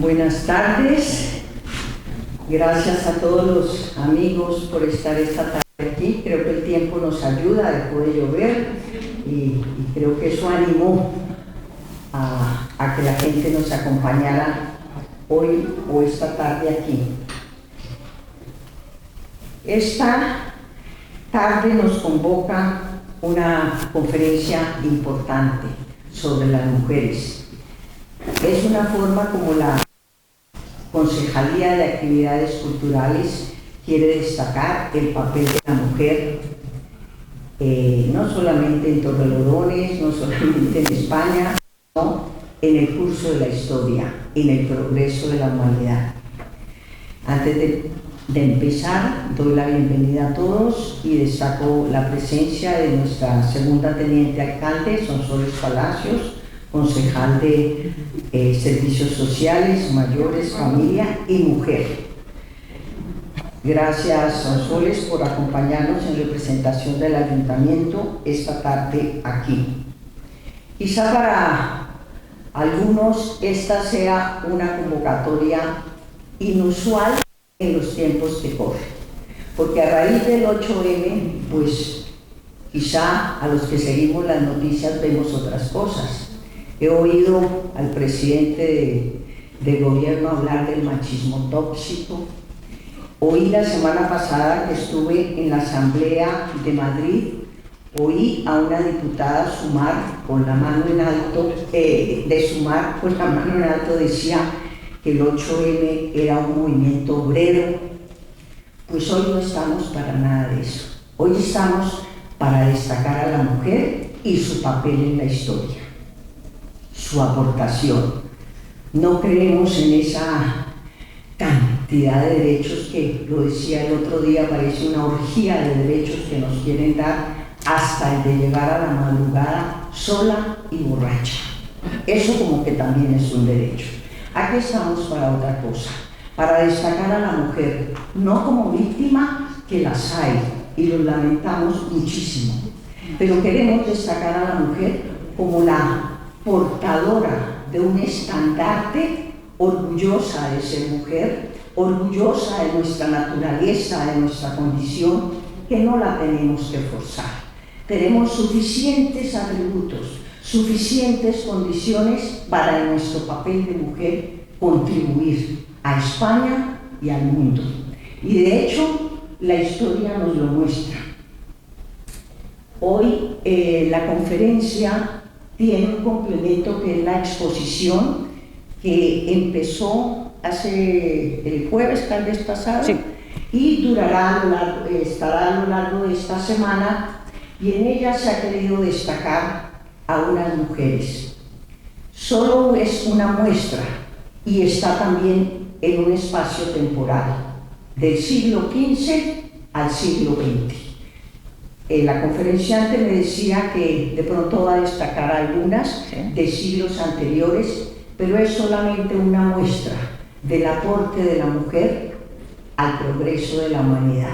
Buenas tardes, gracias a todos los amigos por estar esta tarde aquí. Creo que el tiempo nos ayuda, dejó de llover y creo que eso animó a que la gente nos acompañara hoy o esta tarde aquí. Esta tarde nos convoca una conferencia importante sobre las mujeres. Es una forma como la Concejalía de Actividades Culturales quiere destacar el papel de la mujer, no solamente en Torrelodones, no solamente en España, sino en el curso de la historia, en el progreso de la humanidad. Antes de empezar, doy la bienvenida a todos y destaco la presencia de nuestra segunda teniente alcalde, Sonsoles Palacios, concejal de Servicios Sociales, Mayores, Familia y Mujer. Gracias, Sonsoles, por acompañarnos en representación del Ayuntamiento esta tarde aquí. Quizá para algunos esta sea una convocatoria inusual en los tiempos que corren, porque a raíz del 8M, pues quizá a los que seguimos las noticias vemos otras cosas. He oído al presidente de gobierno hablar del machismo tóxico. Oí la semana pasada que estuve en la Asamblea de Madrid, oí a una diputada Sumar con la mano en alto, Sumar con la mano en alto decía que el 8M era un movimiento obrero. Pues hoy no estamos para nada de eso. Hoy estamos para destacar a la mujer y su papel en la historia, su aportación. No creemos en esa cantidad de derechos que, lo decía el otro día, parece una orgía de derechos que nos quieren dar hasta el de llegar a la madrugada sola y borracha. Eso como que también es un derecho. Aquí estamos para otra cosa, para destacar a la mujer, no como víctima, que las hay y los lamentamos muchísimo, pero queremos destacar a la mujer como la portadora de un estandarte, orgullosa de ser mujer, orgullosa de nuestra naturaleza, de nuestra condición, que no la tenemos que forzar. Tenemos suficientes atributos, suficientes condiciones para en nuestro papel de mujer contribuir a España y al mundo. Y de hecho, la historia nos lo muestra. Hoy la conferencia tiene un complemento que es la exposición que empezó el jueves, tal vez pasado, sí, y estará a lo largo de esta semana, y en ella se ha querido destacar a unas mujeres. Solo es una muestra y está también en un espacio temporal, del siglo XV al siglo XX. La conferenciante me decía que de pronto va a destacar algunas de siglos anteriores, pero es solamente una muestra del aporte de la mujer al progreso de la humanidad.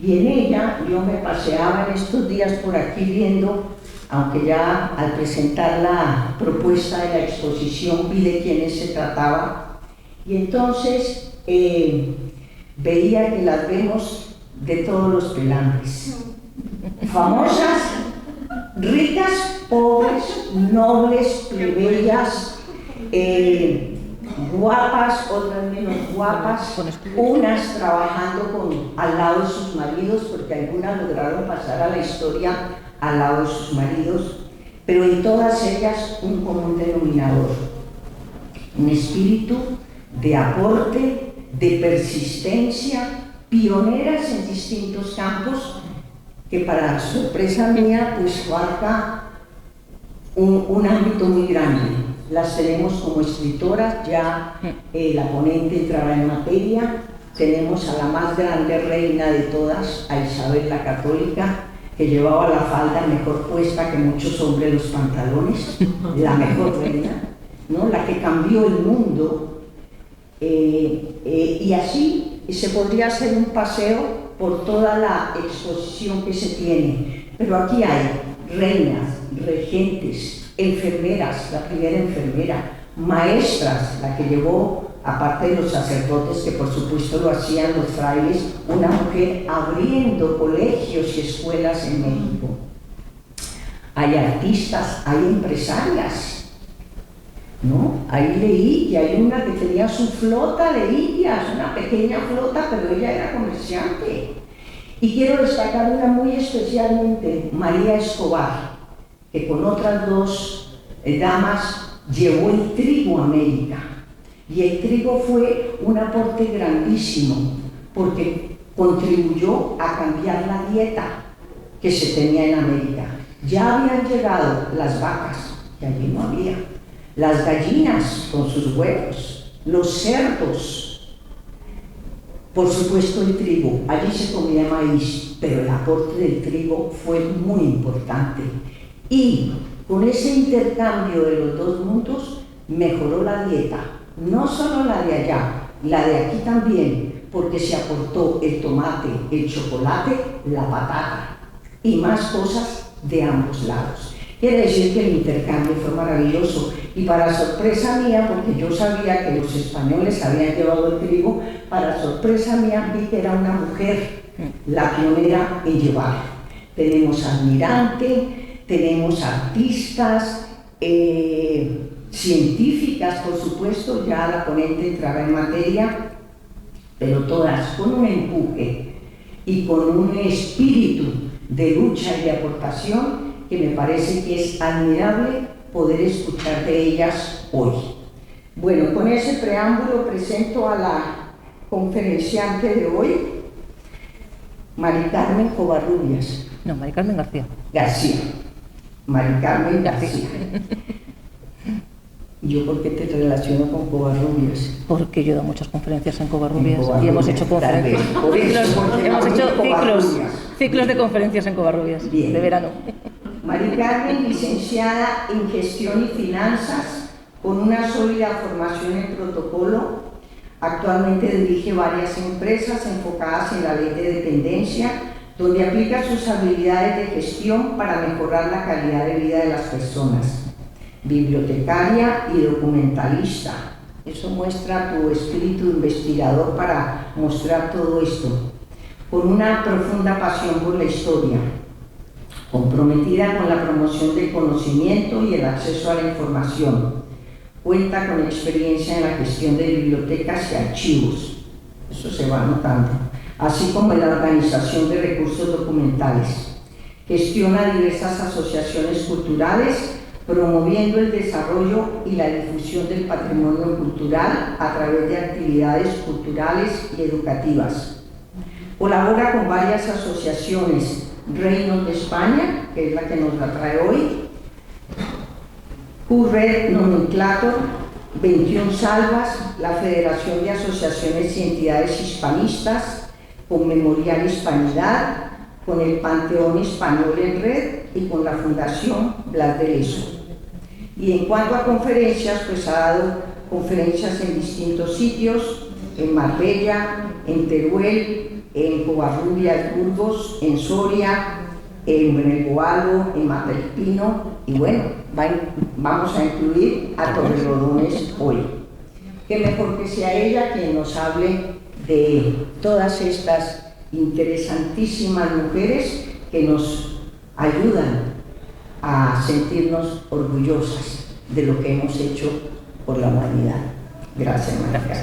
Y en ella yo me paseaba en estos días por aquí viendo, aunque ya al presentar la propuesta de la exposición vi de quiénes se trataba, y entonces veía que las vemos de todos los pelambres. Famosas, ricas, pobres, nobles, plebeyas, guapas, otras menos guapas, unas trabajando al lado de sus maridos, porque algunas lograron pasar a la historia al lado de sus maridos, pero en todas ellas un común denominador, un espíritu de aporte, de persistencia, pioneras en distintos campos, que para sorpresa mía pues abarca un ámbito muy grande. Las tenemos como escritoras, ya la ponente entrará en materia. Tenemos a la más grande reina de todas, a Isabel la Católica, que llevaba la falda mejor puesta que muchos hombres los pantalones, la mejor reina, ¿no? La que cambió el mundo, y así se podría hacer un paseo por toda la exposición que se tiene, pero aquí hay reinas, regentes, enfermeras, la primera enfermera, maestras, la que llevó, aparte de los sacerdotes, que por supuesto lo hacían los frailes, una mujer abriendo colegios y escuelas en México. Hay artistas, hay empresarias, ¿no? Ahí leí que hay una que tenía su flota de indias, una pequeña flota, pero ella era comerciante. Y quiero destacar una muy especialmente, María Escobar, que con otras dos damas llevó el trigo a América. Y el trigo fue un aporte grandísimo, porque contribuyó a cambiar la dieta que se tenía en América. Ya habían llegado las vacas, que allí no había, las gallinas con sus huevos, los cerdos, por supuesto el trigo. Allí se comía maíz, pero el aporte del trigo fue muy importante. Y con ese intercambio de los dos mundos mejoró la dieta, no solo la de allá, la de aquí también, porque se aportó el tomate, el chocolate, la patata y más cosas de ambos lados. Quiere decir que el intercambio fue maravilloso, y para sorpresa mía, porque yo sabía que los españoles habían llevado el trigo, para sorpresa mía vi que era una mujer la pionera en llevarlo. Tenemos admirante, tenemos artistas, científicas, por supuesto, ya la ponente entrará en materia, pero todas con un empuje y con un espíritu de lucha y de aportación que me parece que es admirable poder escuchar de ellas hoy. Bueno, con ese preámbulo presento a la conferenciante de hoy, Mari Carmen Covarrubias. No, Mari Carmen García. García. Mari Carmen García. ¿Yo por qué te relaciono con Covarrubias? Porque yo he dado muchas conferencias en Covarrubias y hemos hecho conferencias. Hemos hecho ciclos de conferencias en Covarrubias. Bien. De verano. Mari Carmen, licenciada en Gestión y Finanzas, con una sólida formación en protocolo, actualmente dirige varias empresas enfocadas en la ley de dependencia, donde aplica sus habilidades de gestión para mejorar la calidad de vida de las personas. Bibliotecaria y documentalista. Eso muestra tu espíritu investigador para mostrar todo esto. Con una profunda pasión por la historia, comprometida con la promoción del conocimiento y el acceso a la información. Cuenta con experiencia en la gestión de bibliotecas y archivos. Eso se va notando. Así como en la organización de recursos documentales. Gestiona diversas asociaciones culturales, promoviendo el desarrollo y la difusión del patrimonio cultural a través de actividades culturales y educativas. Colabora con varias asociaciones, Reinos de España, que es la que nos la trae hoy, Q-Red Nomenclator, 21 Salvas, la Federación de Asociaciones y Entidades Hispanistas, con Memorial Hispanidad, con el Panteón Español en Red y con la Fundación Blas de Lezo. Y en cuanto a conferencias, pues ha dado conferencias en distintos sitios, en Marbella, en Teruel, en Covarrubias, Burgos, en Soria, en Benalbo, en Mata del Pino, y bueno, vamos a incluir a Torrelodones hoy. Qué mejor que sea ella quien nos hable de todas estas interesantísimas mujeres que nos ayudan a sentirnos orgullosas de lo que hemos hecho por la humanidad. Gracias, María.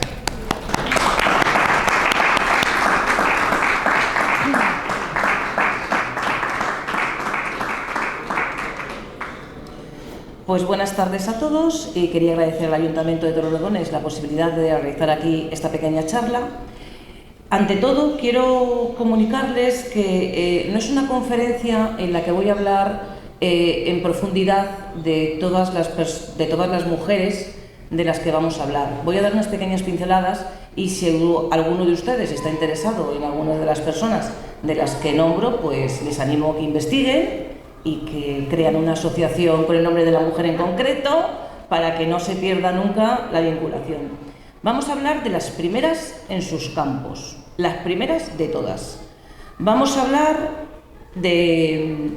Pues buenas tardes a todos, y quería agradecer al Ayuntamiento de Torrelodones la posibilidad de realizar aquí esta pequeña charla. Ante todo, quiero comunicarles que no es una conferencia en la que voy a hablar en profundidad de todas las mujeres de las que vamos a hablar. Voy a dar unas pequeñas pinceladas, y si alguno de ustedes está interesado en alguna de las personas de las que nombro, pues les animo a que investiguen y que crean una asociación con el nombre de la mujer en concreto, para que no se pierda nunca la vinculación. Vamos a hablar de las primeras en sus campos, las primeras de todas. Vamos a hablar de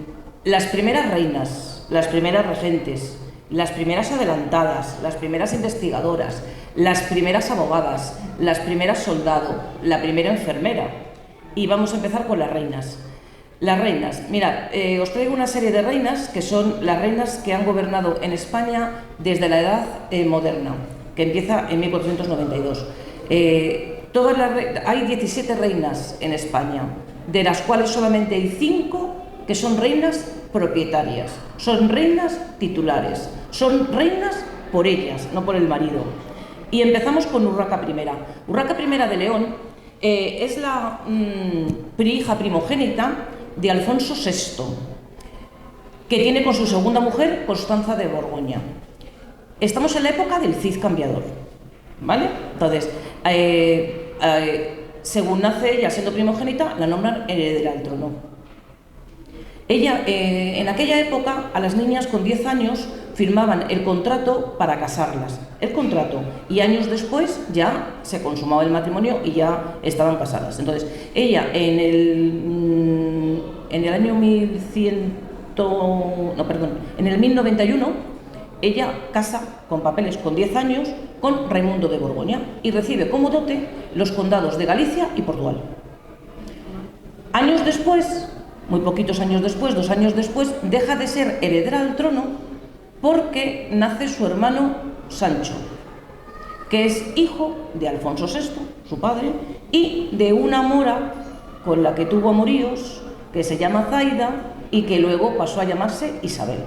las primeras reinas, las primeras regentes, las primeras adelantadas, las primeras investigadoras, las primeras abogadas, las primeras soldado, la primera enfermera. Y vamos a empezar con las reinas. Las reinas, mirad, os traigo una serie de reinas que son las reinas que han gobernado en España desde la edad moderna, que empieza en 1492. Hay 17 reinas en España, de las cuales solamente hay 5 que son reinas propietarias, son reinas titulares, son reinas por ellas, no por el marido. Y empezamos con Urraca I. Urraca I de León es la hija primogénita de Alfonso VI, que tiene con su segunda mujer Constanza de Borgoña. Estamos en la época del Cid cambiador, ¿vale? Entonces, según nace ella siendo primogénita, la nombran heredera al trono. Ella, en aquella época, a las niñas con 10 años firmaban el contrato para casarlas, el contrato, y años después ya se consumaba el matrimonio y ya estaban casadas. Entonces, ella en el año 1091, ella casa con papeles con 10 años con Raimundo de Borgoña y recibe como dote los condados de Galicia y Portugal. Años después, muy poquitos años después, 2 años después, deja de ser heredera al trono porque nace su hermano Sancho, que es hijo de Alfonso VI, su padre, y de una mora con la que tuvo amoríos, que se llama Zaida y que luego pasó a llamarse Isabel.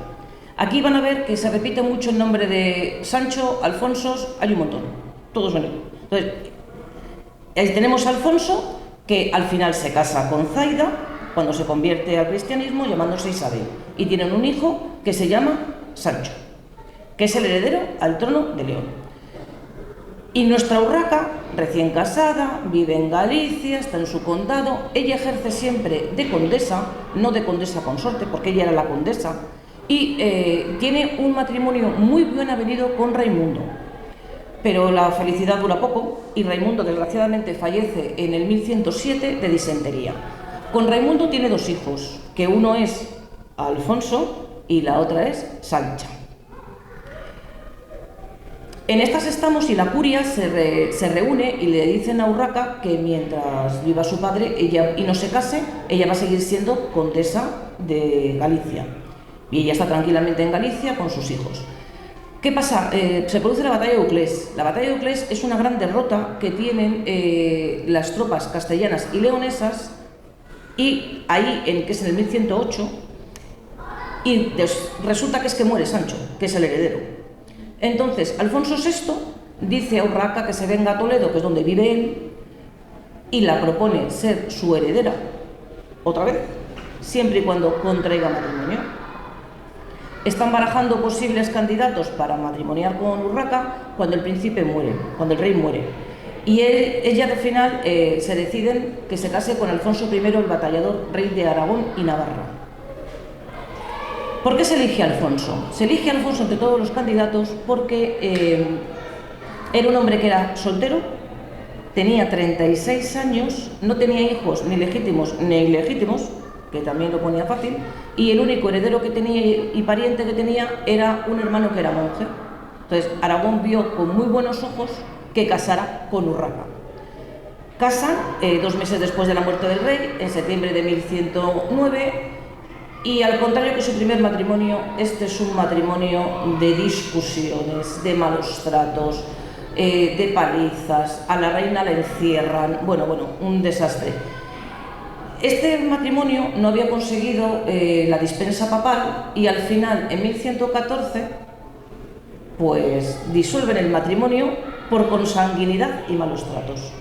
Aquí van a ver que se repite mucho el nombre de Sancho, Alfonsos, hay un montón, todos son iguales. Entonces, tenemos a Alfonso, que al final se casa con Zaida, cuando se convierte al cristianismo, llamándose Isabel, y tienen un hijo que se llama Sancho, que es el heredero al trono de León. Y nuestra Urraca, recién casada, vive en Galicia, está en su condado. Ella ejerce siempre de condesa, no de condesa consorte, porque ella era la condesa, y tiene un matrimonio muy bien avenido con Raimundo. Pero la felicidad dura poco y Raimundo desgraciadamente fallece en el 1107 de disentería. Con Raimundo tiene 2 hijos, que uno es Alfonso y la otra es Sancha. En estas estamos y la curia se reúne y le dicen a Urraca que mientras viva su padre y no se case, ella va a seguir siendo condesa de Galicia. Y ella está tranquilamente en Galicia con sus hijos. ¿Qué pasa? Se produce la batalla de Uclés. La batalla de Uclés es una gran derrota que tienen las tropas castellanas y leonesas, y ahí, que es en el 1108, y resulta que es que muere Sancho, que es el heredero. Entonces, Alfonso VI dice a Urraca que se venga a Toledo, que es donde vive él, y la propone ser su heredera, otra vez, siempre y cuando contraiga matrimonio. Están barajando posibles candidatos para matrimoniar con Urraca cuando el príncipe muere, cuando el rey muere. Y ella al final se deciden que se case con Alfonso I, el batallador, rey de Aragón y Navarra. ¿Por qué se elige a Alfonso? Se elige a Alfonso entre todos los candidatos porque era un hombre que era soltero, tenía 36 años, no tenía hijos ni legítimos ni ilegítimos, que también lo ponía fácil, y el único heredero que tenía y pariente que tenía era un hermano que era monje. Entonces Aragón vio con muy buenos ojos que casara con Urraca. Casan 2 meses después de la muerte del rey, en septiembre de 1109, y al contrario que su primer matrimonio, este es un matrimonio de discusiones, de malos tratos, de palizas, a la reina la encierran, bueno, un desastre. Este matrimonio no había conseguido la dispensa papal y al final, en 1114, pues disuelven el matrimonio por consanguinidad y malos tratos.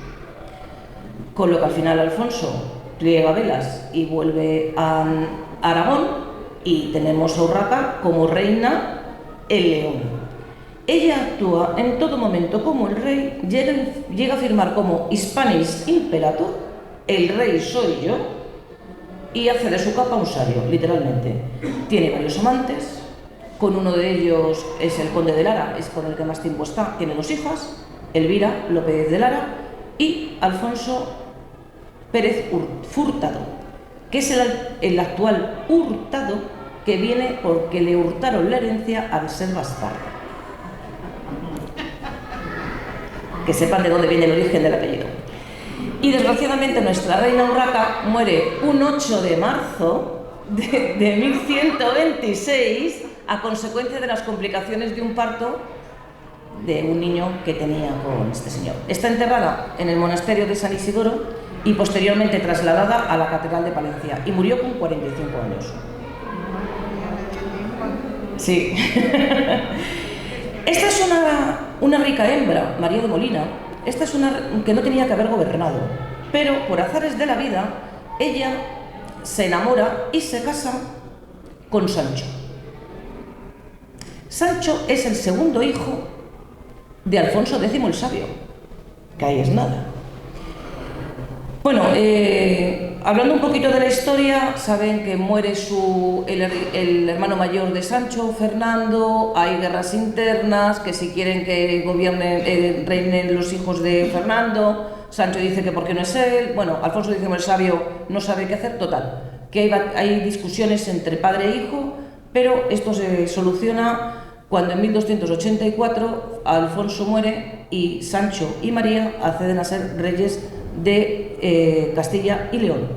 Con lo que al final Alfonso pliega velas y vuelve a Aragón y tenemos a Urraca como reina en León. Ella actúa en todo momento como el rey, llega a firmar como Hispanis Imperator, el rey soy yo, y hace de su capa un sario, literalmente. Tiene varios amantes, con uno de ellos es el conde de Lara, es con el que más tiempo está, tiene 2 hijas, Elvira López de Lara y Alfonso Pérez Furtado, que es el actual Hurtado que viene porque le hurtaron la herencia al ser bastardo. Que sepan de dónde viene el origen del apellido. Y desgraciadamente nuestra reina Urraca muere un 8 de marzo de 1126 a consecuencia de las complicaciones de un parto de un niño que tenía con este señor. Está enterrada en el monasterio de San Isidoro y posteriormente trasladada a la Catedral de Palencia y murió con 45 años. Sí. Esta es una rica hembra, María de Molina. Esta es una que no tenía que haber gobernado, pero por azares de la vida, ella se enamora y se casa con Sancho. Sancho es el segundo hijo de Alfonso X el Sabio, que ahí es nada. Bueno, hablando un poquito de la historia, saben que muere el hermano mayor de Sancho, Fernando, hay guerras internas, que si quieren que reinen los hijos de Fernando, Sancho dice que por qué no es él, bueno, Alfonso X el Sabio no sabe qué hacer, total, que hay discusiones entre padre e hijo, pero esto se soluciona cuando en 1284 Alfonso muere y Sancho y María acceden a ser reyes de Castilla y León.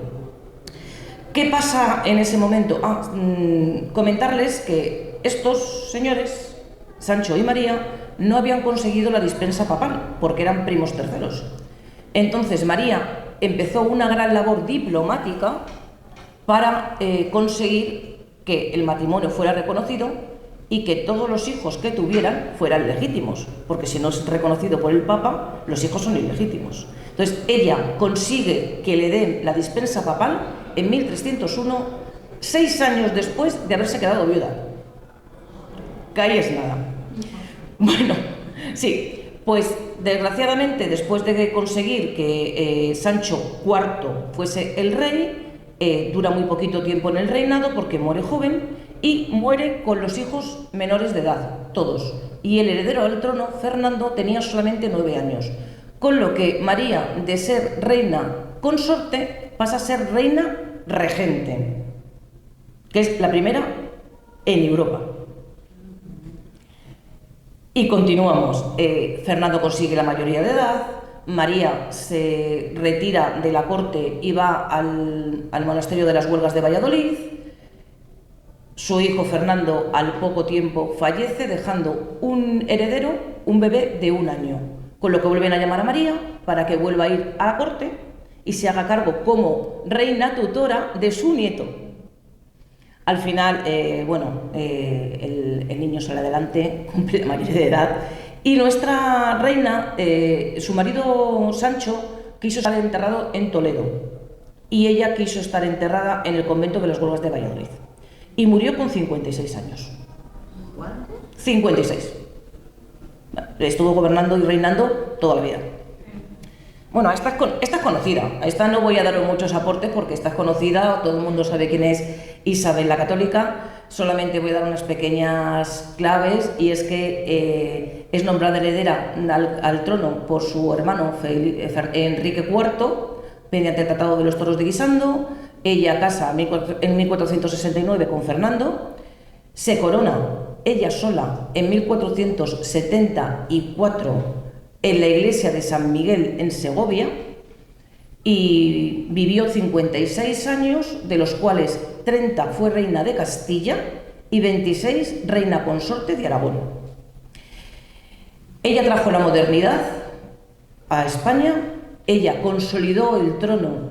¿Qué pasa en ese momento? Comentarles que estos señores, Sancho y María, no habían conseguido la dispensa papal, porque eran primos terceros. Entonces María empezó una gran labor diplomática para conseguir que el matrimonio fuera reconocido y que todos los hijos que tuvieran fueran legítimos, porque si no es reconocido por el Papa, los hijos son ilegítimos. Entonces ella consigue que le den la dispensa papal en 1301, 6 años después de haberse quedado viuda. Que ahí es nada. Bueno, sí, pues desgraciadamente después de conseguir que Sancho IV fuese el rey, dura muy poquito tiempo en el reinado porque muere joven y muere con los hijos menores de edad, todos. Y el heredero al trono, Fernando, tenía solamente 9 años. Con lo que María, de ser reina consorte, pasa a ser reina regente, que es la primera en Europa. Y continuamos. Fernando consigue la mayoría de edad, María se retira de la corte y va al monasterio de las Huelgas de Valladolid. Su hijo Fernando al poco tiempo fallece, dejando un heredero, un bebé de 1 año. Con lo que vuelven a llamar a María para que vuelva a ir a la corte y se haga cargo como reina tutora de su nieto. Al final, el niño sale adelante, cumple la mayoría de edad, y nuestra reina, su marido Sancho, quiso estar enterrado en Toledo, y ella quiso estar enterrada en el convento de las Huelgas de Valladolid, y murió con 56 años. ¿Cuánto? 56. Estuvo gobernando y reinando toda la vida. Bueno, esta es conocida. A esta no voy a dar muchos aportes porque esta es conocida, todo el mundo sabe quién es Isabel la Católica. Solamente voy a dar unas pequeñas claves, y es que es nombrada heredera al trono por su hermano Enrique IV mediante el Tratado de los Toros de Guisando. Ella casa en 1469 con Fernando, se corona ella sola en 1474 en la iglesia de San Miguel en Segovia y vivió 56 años, de los cuales 30 fue reina de Castilla y 26 reina consorte de Aragón. Ella trajo la modernidad a España, ella consolidó el trono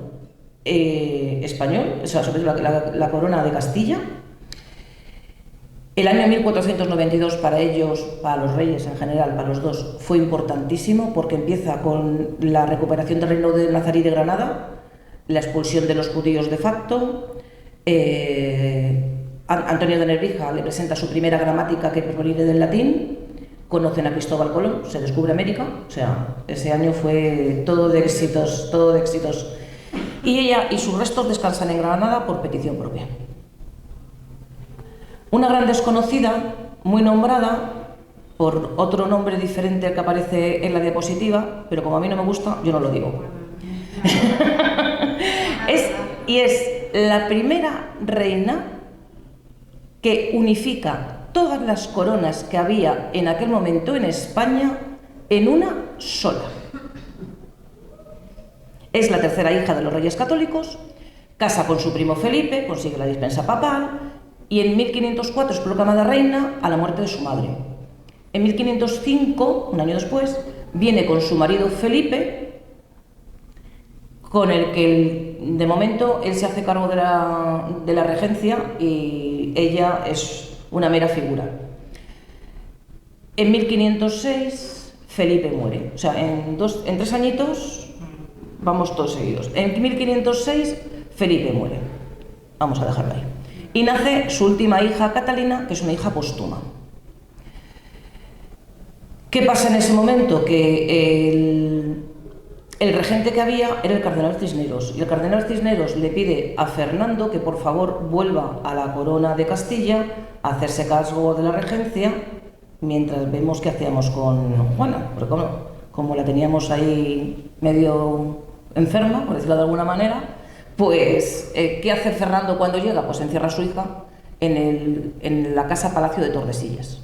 español, o sea, sobre la corona de Castilla. El año 1492 para ellos, para los reyes en general, para los dos, fue importantísimo porque empieza con la recuperación del reino de Nazarí de Granada, la expulsión de los judíos de facto. Antonio de Nebrija le presenta su primera gramática que proviene del latín, conocen a Cristóbal Colón, se descubre América, o sea, ese año fue todo de éxitos, todo de éxitos. Y ella y sus restos descansan en Granada por petición propia. Una gran desconocida, muy nombrada, por otro nombre diferente al que aparece en la diapositiva, pero como a mí no me gusta, yo no lo digo. es la primera reina que unifica todas las coronas que había en aquel momento en España en una sola. Es la tercera hija de los Reyes Católicos, casa con su primo Felipe, consigue la dispensa papal y en 1504 es proclamada reina a la muerte de su madre. En 1505, un año después, viene con su marido Felipe, con el que de momento él se hace cargo de la regencia y ella es una mera figura. En 1506 Felipe muere, o sea, en 3 añitos vamos todos seguidos. En 1506 Felipe muere, vamos a dejarlo ahí. Y nace su última hija, Catalina, que es una hija póstuma. ¿Qué pasa en ese momento? Que el regente que había era el cardenal Cisneros, y el cardenal Cisneros le pide a Fernando que por favor vuelva a la corona de Castilla a hacerse cargo de la regencia, mientras vemos qué hacíamos con Juana, porque como la teníamos ahí medio enferma, por decirlo de alguna manera, pues ¿qué hace Fernando cuando llega? Pues encierra a su hija en la casa Palacio de Tordesillas.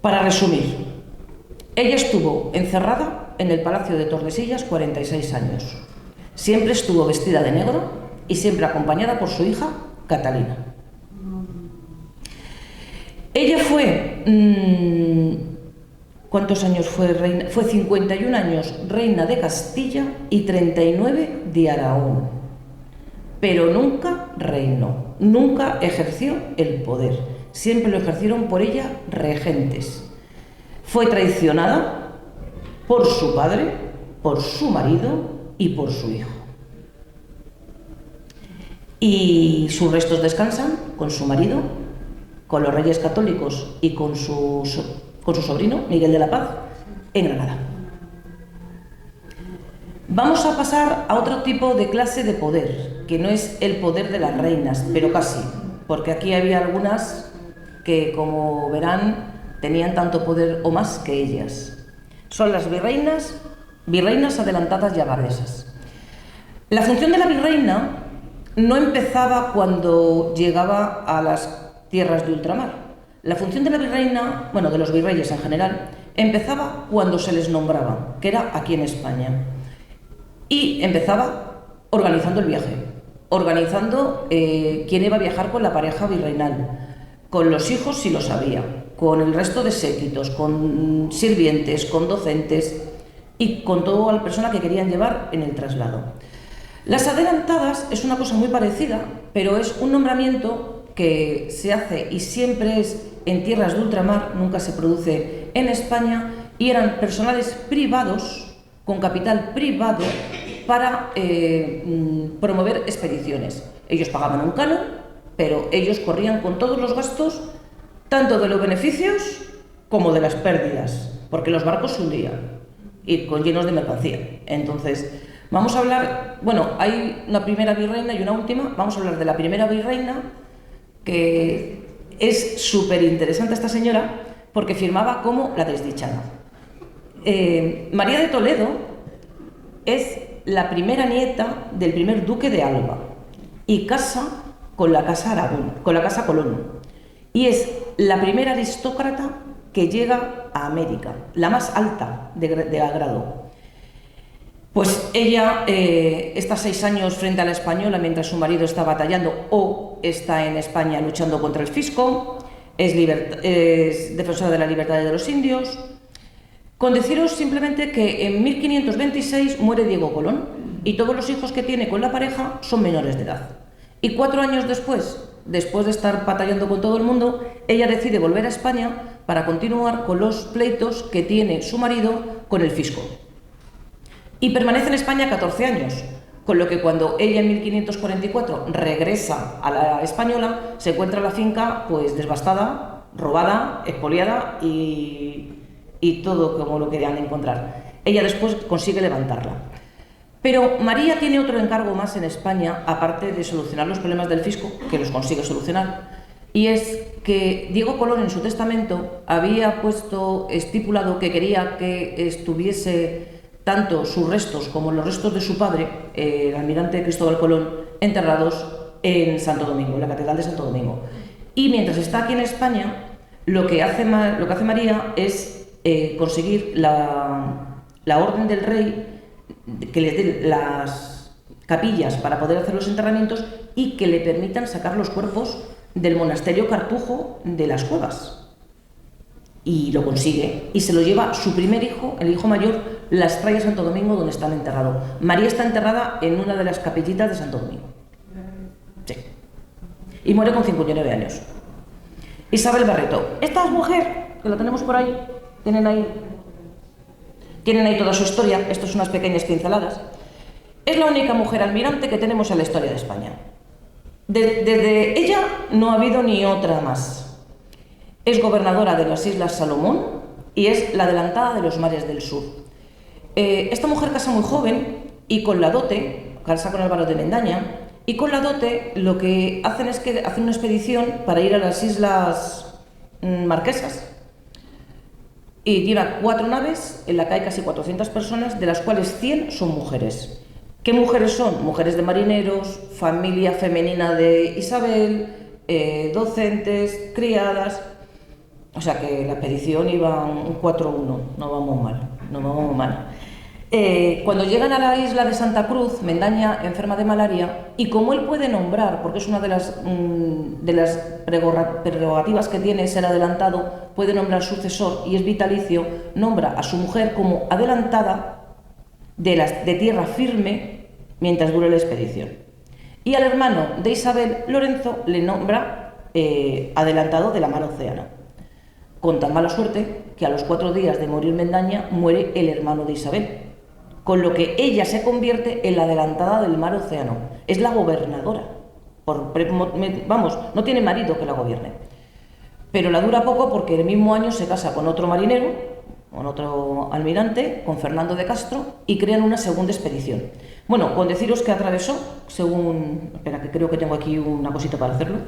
Para resumir, ella estuvo encerrada en el Palacio de Tordesillas 46 años. Siempre estuvo vestida de negro y siempre acompañada por su hija Catalina. Ella fue... ¿cuántos años fue reina? Fue 51 años reina de Castilla y 39 de Aragón. Pero nunca reinó, nunca ejerció el poder. Siempre lo ejercieron por ella regentes. Fue traicionada por su padre, por su marido y por su hijo. Y sus restos descansan con su marido, con los Reyes Católicos y con su sobrino, Miguel de la Paz, en Granada. Vamos a pasar a otro tipo de clase de poder, que no es el poder de las reinas, pero casi, porque aquí había algunas que, como verán, tenían tanto poder o más que ellas. Son las virreinas adelantadas y abadesas. La función de la virreina no empezaba cuando llegaba a las tierras de ultramar. La función de la virreina, bueno, de los virreyes en general, empezaba cuando se les nombraba, que era aquí en España. Y empezaba organizando el viaje, organizando quién iba a viajar con la pareja virreinal, con los hijos si los había, con el resto de séquitos, con sirvientes, con docentes y con toda la persona que querían llevar en el traslado. Las adelantadas es una cosa muy parecida, pero es un nombramiento que se hace y siempre es en tierras de ultramar, nunca se produce en España, y eran personales privados, con capital privado, para promover expediciones. Ellos pagaban un canon, pero ellos corrían con todos los gastos, tanto de los beneficios como de las pérdidas, porque los barcos se hundían y llenos de mercancía. Entonces, vamos a hablar, bueno, hay una primera virreina y una última. Vamos a hablar de la primera virreina, que es súper interesante esta señora, porque firmaba como la desdichada. María de Toledo es la primera nieta del primer duque de Alba y casa con la casa Aragón, con la casa Colón, y es la primera aristócrata que llega a América, la más alta de grado. Pues ella está 6 años frente a la española mientras su marido está batallando o está en España luchando contra el fisco, es defensora de la libertad de los indios. Con deciros simplemente que en 1526 muere Diego Colón y todos los hijos que tiene con la pareja son menores de edad. Y 4 años después de estar batallando con todo el mundo, ella decide volver a España para continuar con los pleitos que tiene su marido con el fisco. Y permanece en España 14 años, con lo que cuando ella en 1544 regresa a la española, se encuentra la finca pues devastada, robada, expoliada y todo como lo querían encontrar. Ella después consigue levantarla. Pero María tiene otro encargo más en España, aparte de solucionar los problemas del fisco, que los consigue solucionar, y es que Diego Colón en su testamento había estipulado que quería que estuviese tanto sus restos como los restos de su padre, el almirante Cristóbal Colón, enterrados en Santo Domingo, en la Catedral de Santo Domingo. Y mientras está aquí en España, lo que hace María es conseguir la orden del rey que les dé las capillas para poder hacer los enterramientos y que le permitan sacar los cuerpos del monasterio Cartujo de las cuevas. Y lo consigue, y se lo lleva su primer hijo, el hijo mayor, las trae a Santo Domingo, donde están enterrados. María está enterrada en una de las capillitas de Santo Domingo. Sí. Y muere con 59 años. Isabel Barreto. Esta es mujer, que la tenemos por ahí, tienen ahí toda su historia, esto son unas pequeñas pinceladas. Es la única mujer almirante que tenemos en la historia de España. Desde ella no ha habido ni otra más. Es gobernadora de las Islas Salomón y es la adelantada de los mares del sur. Esta mujer casa muy joven y con la dote, casa con Álvaro de Mendaña, y con la dote lo que hacen es que hacen una expedición para ir a las Islas Marquesas. Y lleva 4 naves en la que hay casi 400 personas, de las cuales 100 son mujeres. ¿Qué mujeres son? Mujeres de marineros, familia femenina de Isabel, docentes, criadas. O sea que la expedición iba un 4-1, no vamos mal. Cuando llegan a la isla de Santa Cruz, Mendaña enferma de malaria, y como él puede nombrar, porque es una de las prerrogativas que tiene ser adelantado, puede nombrar sucesor y es vitalicio, nombra a su mujer como adelantada de tierra firme mientras dure la expedición. Y al hermano de Isabel, Lorenzo, le nombra adelantado de la mar Océano. Con tan mala suerte que a los 4 días de morir Mendaña muere el hermano de Isabel, con lo que ella se convierte en la adelantada del mar Océano. Es la gobernadora. No tiene marido que la gobierne. Pero la dura poco porque el mismo año se casa con otro marinero, con otro almirante, con Fernando de Castro, y crean una segunda expedición. Bueno, con deciros que atravesó, según... Espera, que creo que tengo aquí una cosita para hacerlo.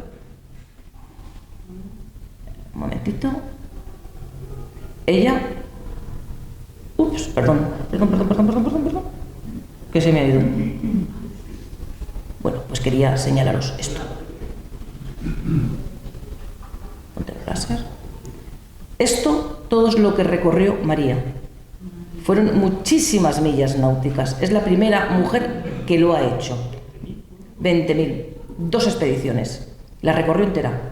Un momentito. Ella... Ups, perdón. Que se me ha ido. Bueno, pues quería señalaros esto. Ponte el láser. Esto, todo es lo que recorrió María. Fueron muchísimas millas náuticas. Es la primera mujer que lo ha hecho. 20.000. 2 expediciones. La recorrió entera.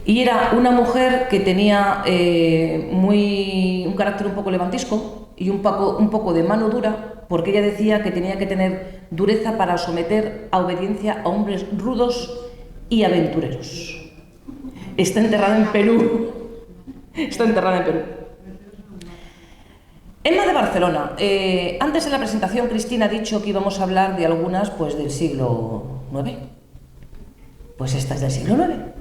Y era una mujer que tenía un carácter un poco levantisco y un poco de mano dura, porque ella decía que tenía que tener dureza para someter a obediencia a hombres rudos y aventureros. Está enterrada en Perú. Emma de Barcelona. Antes en la presentación Cristina ha dicho que íbamos a hablar de algunas pues del siglo IX. Pues esta es del siglo IX.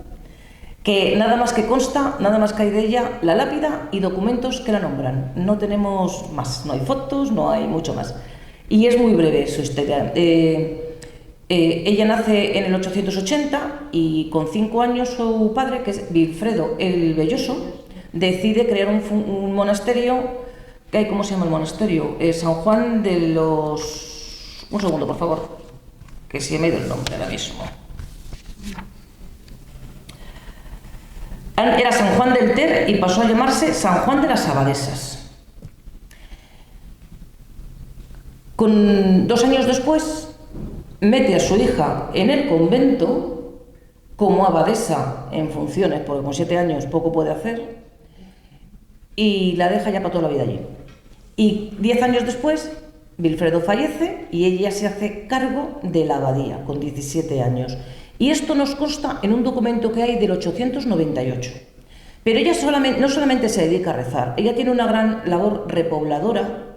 Que nada más que consta, nada más que hay de ella, la lápida y documentos que la nombran. No tenemos más, no hay fotos, no hay mucho más. Y es muy breve su historia. Ella nace en el 880 y con 5 años su padre, que es Wilfredo el Belloso, decide crear un monasterio. ¿Cómo se llama el monasterio? San Juan de los... Un segundo, por favor, que se me ha ido el nombre ahora mismo. Era San Juan del Ter y pasó a llamarse San Juan de las Abadesas. 2 años después mete a su hija en el convento como abadesa en funciones, porque con 7 años poco puede hacer, y la deja ya para toda la vida allí. Y 10 años después Wilfredo fallece y ella se hace cargo de la abadía con 17 años. Y esto nos consta en un documento que hay del 898. Pero ella no solamente se dedica a rezar, ella tiene una gran labor repobladora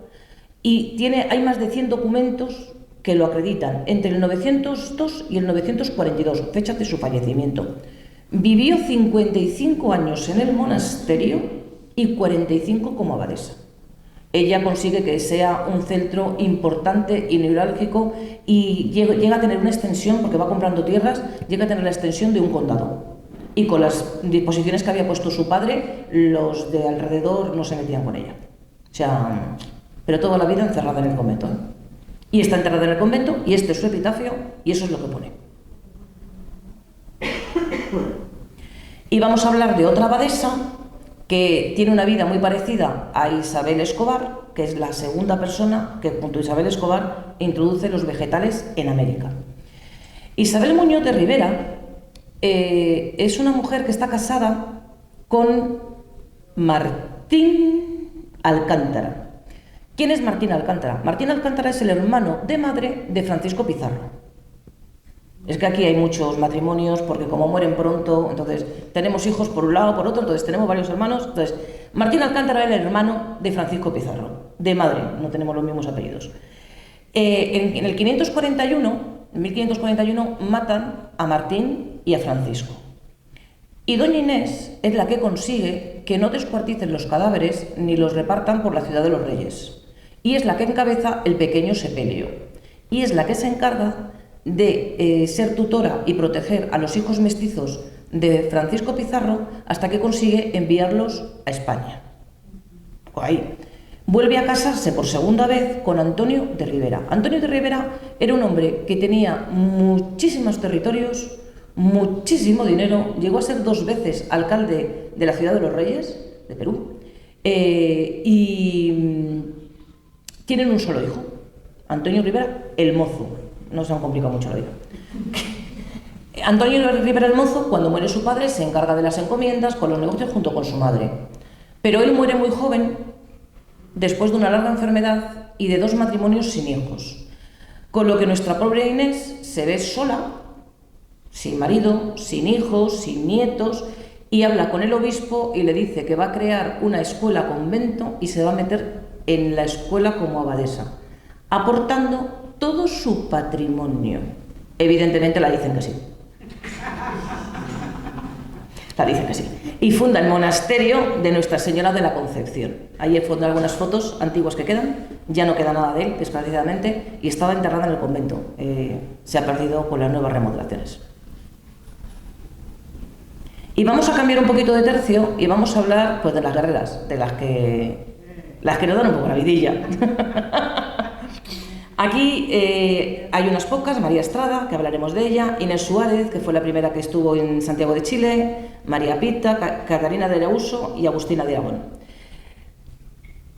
y hay más de 100 documentos que lo acreditan entre el 902 y el 942, fecha de su fallecimiento. Vivió 55 años en el monasterio y 45 como abadesa. Ella consigue que sea un centro importante y neurálgico y llega a tener una extensión, porque va comprando tierras, llega a tener la extensión de un condado. Y con las disposiciones que había puesto su padre, los de alrededor no se metían con ella. O sea, pero toda la vida encerrada en el convento. Y está enterrada en el convento y este es su epitafio y eso es lo que pone. Y vamos a hablar de otra abadesa que tiene una vida muy parecida a Isabel Escobar, que es la segunda persona que, junto a Isabel Escobar, introduce los vegetales en América. Isabel Muñoz de Rivera es una mujer que está casada con Martín Alcántara. ¿Quién es Martín Alcántara? Martín Alcántara es el hermano de madre de Francisco Pizarro. Es que aquí hay muchos matrimonios porque como mueren pronto, entonces tenemos hijos por un lado, por otro, entonces tenemos varios hermanos. Entonces, Martín Alcántara era el hermano de Francisco Pizarro, de madre, no tenemos los mismos apellidos. En el 1541 matan a Martín y a Francisco. Y doña Inés es la que consigue que no descuarticen los cadáveres ni los repartan por la ciudad de los Reyes. Y es la que encabeza el pequeño sepelio. Y es la que se encarga de ser tutora y proteger a los hijos mestizos de Francisco Pizarro hasta que consigue enviarlos a España. Ahí. Vuelve a casarse por segunda vez con Antonio de Rivera. Antonio de Rivera era un hombre que tenía muchísimos territorios, muchísimo dinero, llegó a ser 2 veces alcalde de la ciudad de los Reyes, de Perú, y tienen un solo hijo, Antonio Rivera el Mozo. No se han complicado mucho la vida. Antonio Rivera el Mozo, cuando muere su padre, se encarga de las encomiendas, con los negocios, junto con su madre. Pero él muere muy joven, después de una larga enfermedad y de 2 matrimonios sin hijos. Con lo que nuestra pobre Inés se ve sola, sin marido, sin hijos, sin nietos, y habla con el obispo y le dice que va a crear una escuela convento y se va a meter en la escuela como abadesa, aportando todo su patrimonio. Evidentemente la dicen que sí. La dicen que sí. Y funda el monasterio de Nuestra Señora de la Concepción. Ahí funda algunas fotos antiguas que quedan. Ya no queda nada de él, desgraciadamente, y estaba enterrada en el convento. Se ha perdido con las nuevas remodelaciones. Y vamos a cambiar un poquito de tercio y vamos a hablar pues, de las guerreras, de las que nos dan un poco la vidilla. Aquí hay unas pocas: María Estrada, que hablaremos de ella, Inés Suárez, que fue la primera que estuvo en Santiago de Chile, María Pita, Catarina de Arauso y Agustina de Aragón.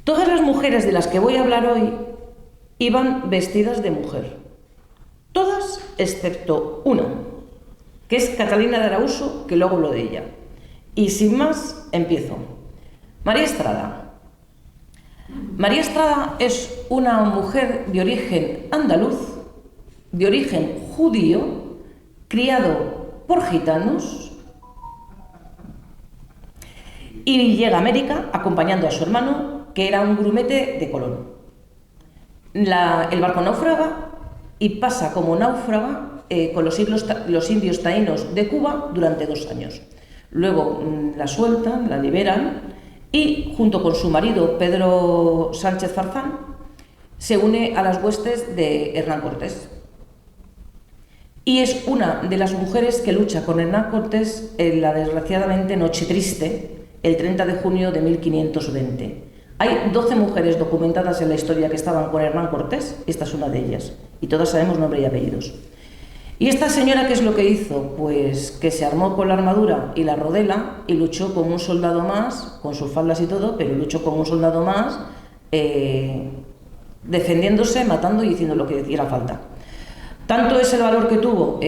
Todas las mujeres de las que voy a hablar hoy iban vestidas de mujer. Todas excepto una, que es Catalina de Arauso, que luego hablo de ella. Y sin más, empiezo. María Estrada. María Estrada es una mujer de origen andaluz, de origen judío, criado por gitanos, y llega a América acompañando a su hermano, que era un grumete de Colón. El barco naufraga y pasa como náufraga con los indios taínos de Cuba durante 2 años. Luego la sueltan, la liberan, y junto con su marido Pedro Sánchez Farfán se une a las huestes de Hernán Cortés. Y es una de las mujeres que lucha con Hernán Cortés en la desgraciadamente Noche Triste, el 30 de junio de 1520. Hay 12 mujeres documentadas en la historia que estaban con Hernán Cortés, esta es una de ellas, y todas sabemos nombre y apellidos. ¿Y esta señora qué es lo que hizo? Pues que se armó con la armadura y la rodela y luchó como un soldado más, con sus faldas y todo, pero luchó como un soldado más, defendiéndose, matando y diciendo lo que hiciera falta. Tanto es el valor que tuvo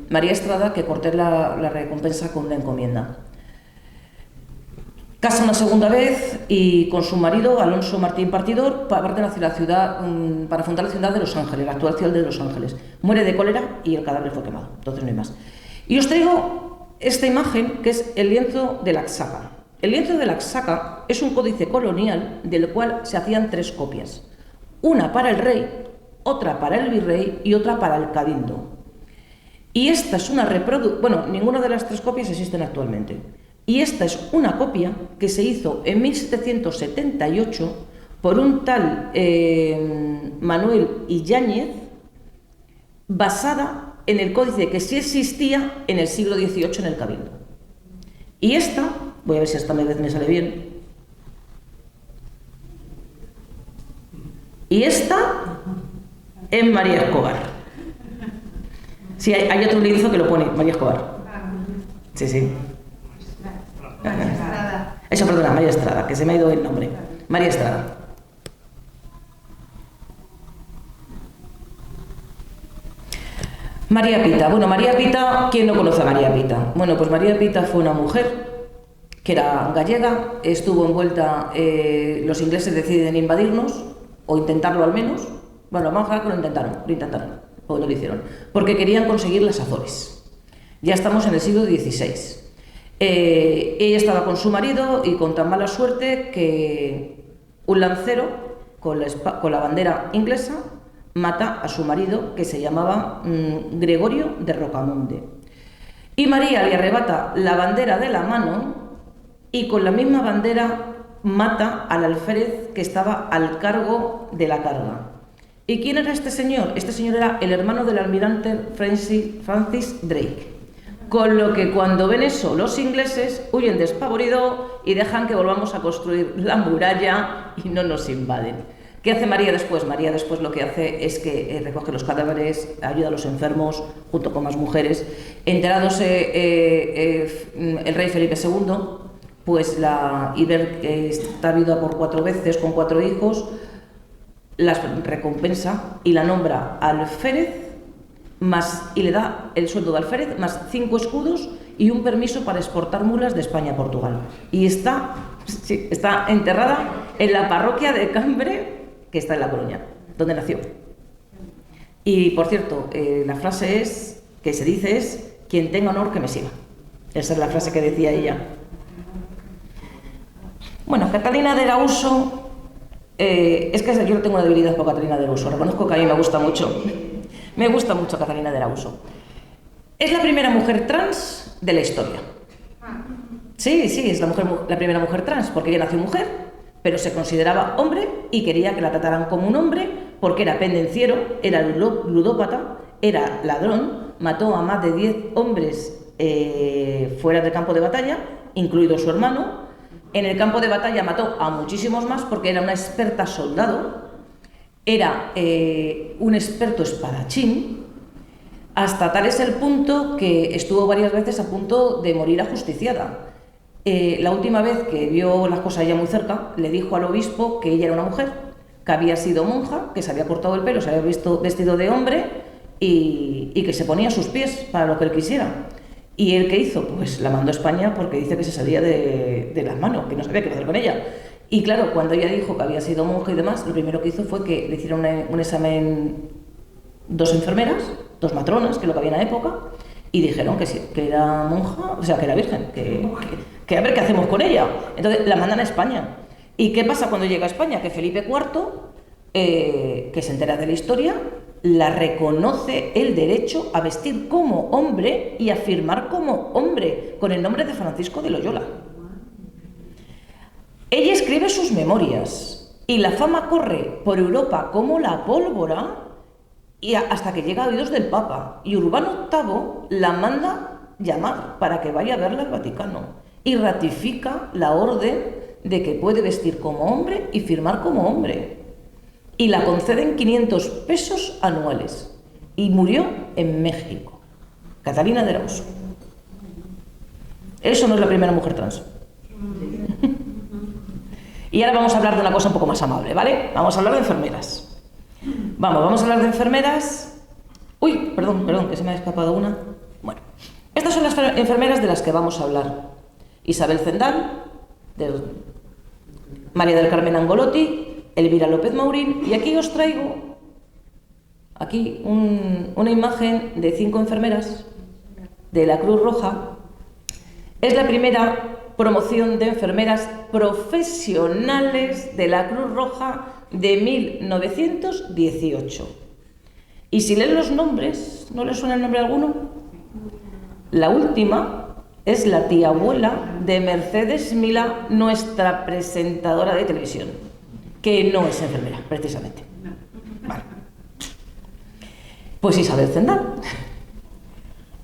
María Estrada que Cortés la recompensa con una encomienda. Casa una segunda vez y con su marido, Alonso Martín Partidor, parten hacia la ciudad, para fundar la ciudad de Los Ángeles, la actual ciudad de Los Ángeles. Muere de cólera y el cadáver fue quemado, entonces no hay más. Y os traigo esta imagen, que es el lienzo de Laxaca. El lienzo de Laxaca es un códice colonial del cual se hacían 3 copias. Una para el rey, otra para el virrey y otra para el cabildo. Y esta es una reproducción, bueno, ninguna de las 3 copias existen actualmente. Y esta es una copia que se hizo en 1778 por un tal Manuel Illánez, basada en el códice que sí existía en el siglo XVIII en el Cabildo. Y esta, voy a ver si esta vez me sale bien, y esta es María Escobar. Sí, hay otro lienzo que lo pone, María Escobar. Sí, sí. Eso, perdona, María Estrada, que se me ha ido el nombre. María Estrada. María Pita. Bueno, María Pita, ¿quién no conoce a María Pita? Bueno, pues María Pita fue una mujer que era gallega, estuvo envuelta, los ingleses deciden invadirnos, o intentarlo al menos. Bueno, vamos a ver que lo intentaron, o no lo hicieron, porque querían conseguir las Azores. Ya estamos en el siglo XVI. Ella estaba con su marido y con tan mala suerte que un lancero con la bandera inglesa mata a su marido, que se llamaba Gregorio de Rocamonde. Y María le arrebata la bandera de la mano y con la misma bandera mata al alférez que estaba al cargo de la carga. ¿Y quién era este señor? Este señor era el hermano del almirante Francis Drake. Con lo que cuando ven eso, los ingleses huyen despavoridos y dejan que volvamos a construir la muralla y no nos invaden. ¿Qué hace María después? María después lo que hace es que recoge los cadáveres, ayuda a los enfermos, junto con más mujeres. Enterándose el rey Felipe II, pues y ver que está viuda por 4 veces, con 4 hijos, las recompensa y la nombra alférez, y le da el sueldo de alférez, más 5 escudos y un permiso para exportar mulas de España a Portugal. Y está enterrada en la parroquia de Cambre, que está en La Coruña, donde nació. Y, por cierto, la frase que se dice es: quien tenga honor que me siga. Esa es la frase que decía ella. Bueno, Catalina de Arauso, es que yo no tengo una debilidad por Catalina de Arauso, reconozco que a mí me gusta mucho. Me gusta mucho Catalina de Arauso. Es la primera mujer trans de la historia. Sí, es la primera mujer trans, porque ella nació mujer, pero se consideraba hombre y quería que la trataran como un hombre porque era pendenciero, era ludópata, era ladrón, mató a más de 10 hombres fuera del campo de batalla, incluido su hermano. En el campo de batalla mató a muchísimos más porque era una experta soldado, era un experto espadachín, hasta tal es el punto que estuvo varias veces a punto de morir ajusticiada. La última vez que vio las cosas ya muy cerca, le dijo al obispo que ella era una mujer, que había sido monja, que se había cortado el pelo, se había vestido de hombre y que se ponía a sus pies para lo que él quisiera. ¿Y él qué hizo? Pues la mandó a España porque dice que se salía de las manos, que no sabía qué hacer con ella. Y claro, cuando ella dijo que había sido monja y demás, lo primero que hizo fue que le hicieron un examen 2 enfermeras, 2 matronas, que es lo que había en la época, y dijeron que sí, que era monja, o sea, que era virgen, que a ver qué hacemos con ella. Entonces la mandan a España. ¿Y qué pasa cuando llega a España? Que Felipe IV, que se entera de la historia, la reconoce el derecho a vestir como hombre y a firmar como hombre, con el nombre de Francisco de Loyola. Ella escribe sus memorias y la fama corre por Europa como la pólvora y hasta que llega a oídos del Papa. Y Urbano VIII la manda llamar para que vaya a verla al Vaticano y ratifica la orden de que puede vestir como hombre y firmar como hombre. Y la conceden 500 pesos anuales. Y murió en México. Catalina de Arauso. Eso no es la primera mujer trans. Y ahora vamos a hablar de una cosa un poco más amable, ¿vale? Vamos a hablar de enfermeras. Vamos a hablar de enfermeras. Uy, perdón, que se me ha escapado una. Bueno, estas son las enfermeras de las que vamos a hablar. Isabel Zendal, María del Carmen Angolotti, Elvira López Maurín, y aquí os traigo una imagen de 5 enfermeras de la Cruz Roja. Es la primera promoción de enfermeras profesionales de la Cruz Roja de 1918. Y si leen los nombres, ¿no les suena el nombre alguno? La última es la tía abuela de Mercedes Milá, nuestra presentadora de televisión, que no es enfermera, precisamente. Vale. Pues Isabel Zendal.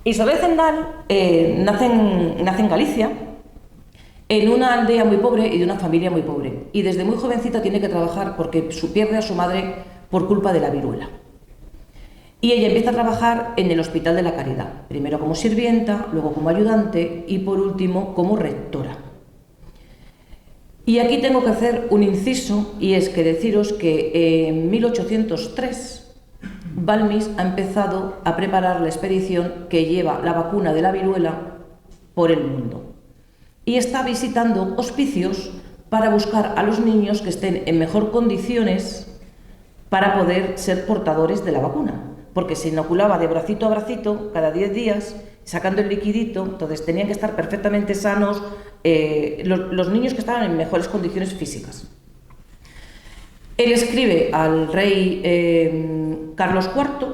Isabel Zendal nace en Galicia, en una aldea muy pobre y de una familia muy pobre. Y desde muy jovencita tiene que trabajar porque pierde a su madre por culpa de la viruela. Y ella empieza a trabajar en el Hospital de la Caridad, primero como sirvienta, luego como ayudante y por último como rectora. Y aquí tengo que hacer un inciso, y es que deciros que en 1803 Balmis ha empezado a preparar la expedición que lleva la vacuna de la viruela por el mundo. Y está visitando hospicios para buscar a los niños que estén en mejor condiciones para poder ser portadores de la vacuna. Porque se inoculaba de bracito a bracito cada 10 días, sacando el liquidito, entonces tenían que estar perfectamente sanos los niños que estaban en mejores condiciones físicas. Él escribe al rey Carlos IV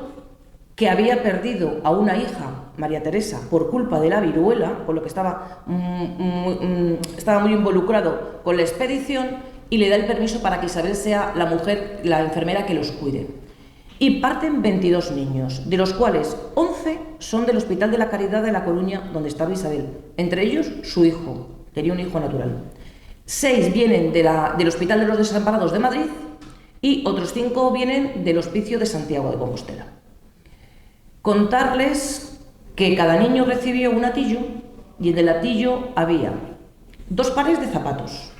que había perdido a una hija, María Teresa, por culpa de la viruela, con lo que estaba muy involucrado con la expedición, y le da el permiso para que Isabel sea la mujer, la enfermera que los cuide. Y parten 22 niños, de los cuales 11 son del Hospital de la Caridad de La Coruña, donde estaba Isabel, entre ellos su hijo, tenía un hijo natural. 6 vienen del Hospital de los Desamparados de Madrid y otros 5 vienen del Hospicio de Santiago de Compostela. Contarles que cada niño recibió un atillo, y en el atillo había 2 pares de zapatos,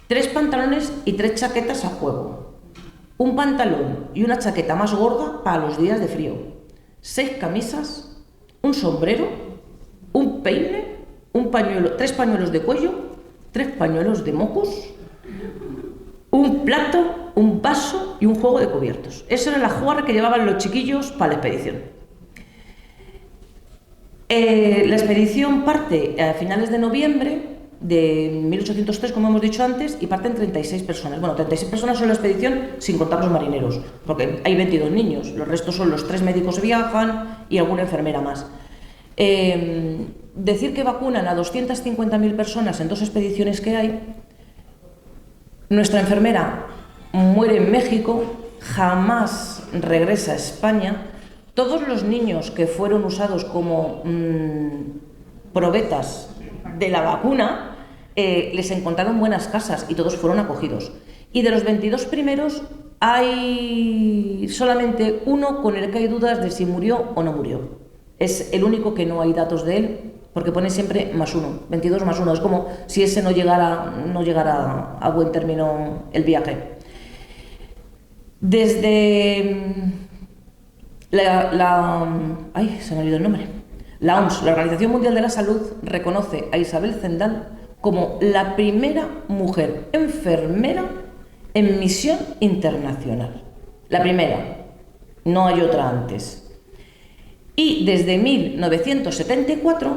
3 pantalones y 3 chaquetas a juego, un pantalón y una chaqueta más gorda para los días de frío, 6 camisas, un sombrero, un peine, un pañuelo, 3 pañuelos de cuello, 3 pañuelos de mocos, un plato, un vaso y un juego de cubiertos. Eso era la jugarra que llevaban los chiquillos para la expedición. La expedición parte a finales de noviembre de 1803, como hemos dicho antes, y parten 36 personas. Bueno, 36 personas son la expedición sin contar los marineros, porque hay 22 niños, los restos son los 3 médicos que viajan y alguna enfermera más. Decir que vacunan a 250.000 personas en 2 expediciones que hay. Nuestra enfermera muere en México, jamás regresa a España. Todos los niños que fueron usados como probetas de la vacuna, les encontraron buenas casas y todos fueron acogidos. Y de los 22 primeros hay solamente uno con el que hay dudas de si murió o no murió. Es el único que no hay datos de él, porque pone siempre +1, 22 +1. Es como si ese no llegara a buen término el viaje. Desde se me ha olvidado el nombre. La OMS, la Organización Mundial de la Salud, reconoce a Isabel Zendal como la primera mujer enfermera en misión internacional. La primera, no hay otra antes. Y desde 1974,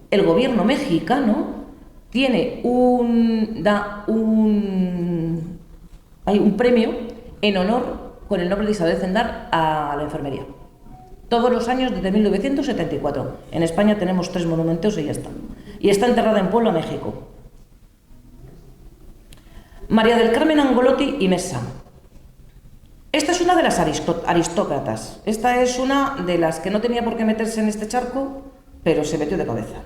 el gobierno mexicano tiene un premio en honor con el nombre de Isabel Zendal a la enfermería. Todos los años desde 1974. En España tenemos 3 monumentos y ya está. Y está enterrada en Puebla, México. María del Carmen Angolotti y Mesa. Esta es una de las aristócratas. Esta es una de las que no tenía por qué meterse en este charco, pero se metió de cabeza.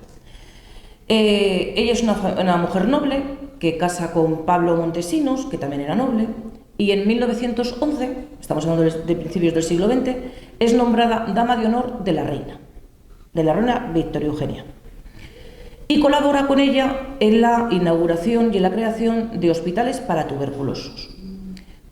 Ella es una mujer noble que casa con Pablo Montesinos, que también era noble, y en 1911, estamos hablando de principios del siglo XX, es nombrada Dama de Honor de la Reina Victoria Eugenia. Y colabora con ella en la inauguración y en la creación de hospitales para tuberculosos.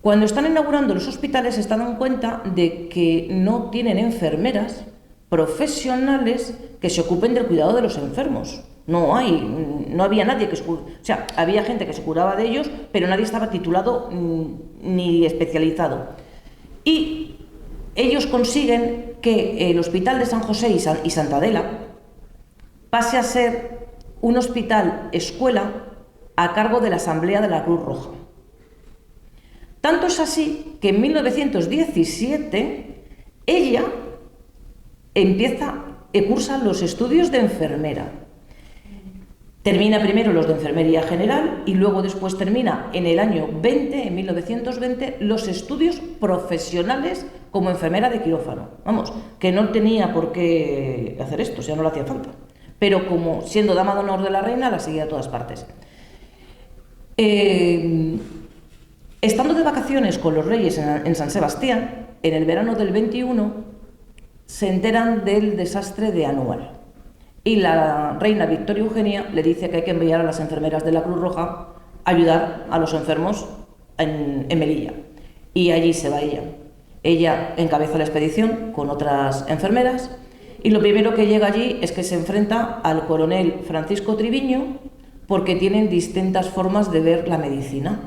Cuando están inaugurando los hospitales se están dando cuenta de que no tienen enfermeras profesionales que se ocupen del cuidado de los enfermos. No había nadie había gente que se curaba de ellos, pero nadie estaba titulado ni especializado. Y ellos consiguen que el Hospital de San José y Santa Adela pase a ser un hospital escuela a cargo de la Asamblea de la Cruz Roja. Tanto es así que en 1917 ella cursa los estudios de enfermera. Termina primero los de enfermería general y luego después termina en el año 20, en 1920, los estudios profesionales como enfermera de quirófano. Vamos, que no tenía por qué hacer esto, no le hacía falta. Pero como siendo dama de honor de la reina, la seguía a todas partes. Estando de vacaciones con los reyes en San Sebastián, en el verano del 21, se enteran del desastre de Anual. Y la reina Victoria Eugenia le dice que hay que enviar a las enfermeras de la Cruz Roja ayudar a los enfermos en Melilla. Y allí se va ella. Ella encabeza la expedición con otras enfermeras y lo primero que llega allí es que se enfrenta al coronel Francisco Triviño porque tienen distintas formas de ver la medicina.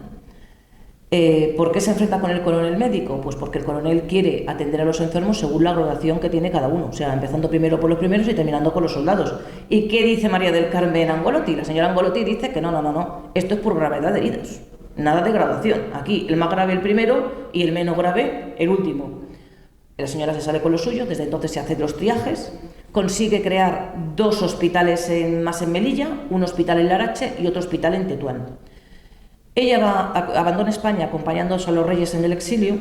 ¿Por qué se enfrenta con el coronel médico? Pues porque el coronel quiere atender a los enfermos según la graduación que tiene cada uno, o sea, empezando primero por los primeros y terminando con los soldados. ¿Y qué dice María del Carmen Angolotti? La señora Angolotti dice que no, esto es por gravedad de heridas, nada de graduación. Aquí el más grave el primero y el menos grave el último. La señora se sale con lo suyo, desde entonces se hacen los triajes, consigue crear 2 hospitales más en Melilla, un hospital en Larache y otro hospital en Tetuán. Ella abandona España acompañándose a los reyes en el exilio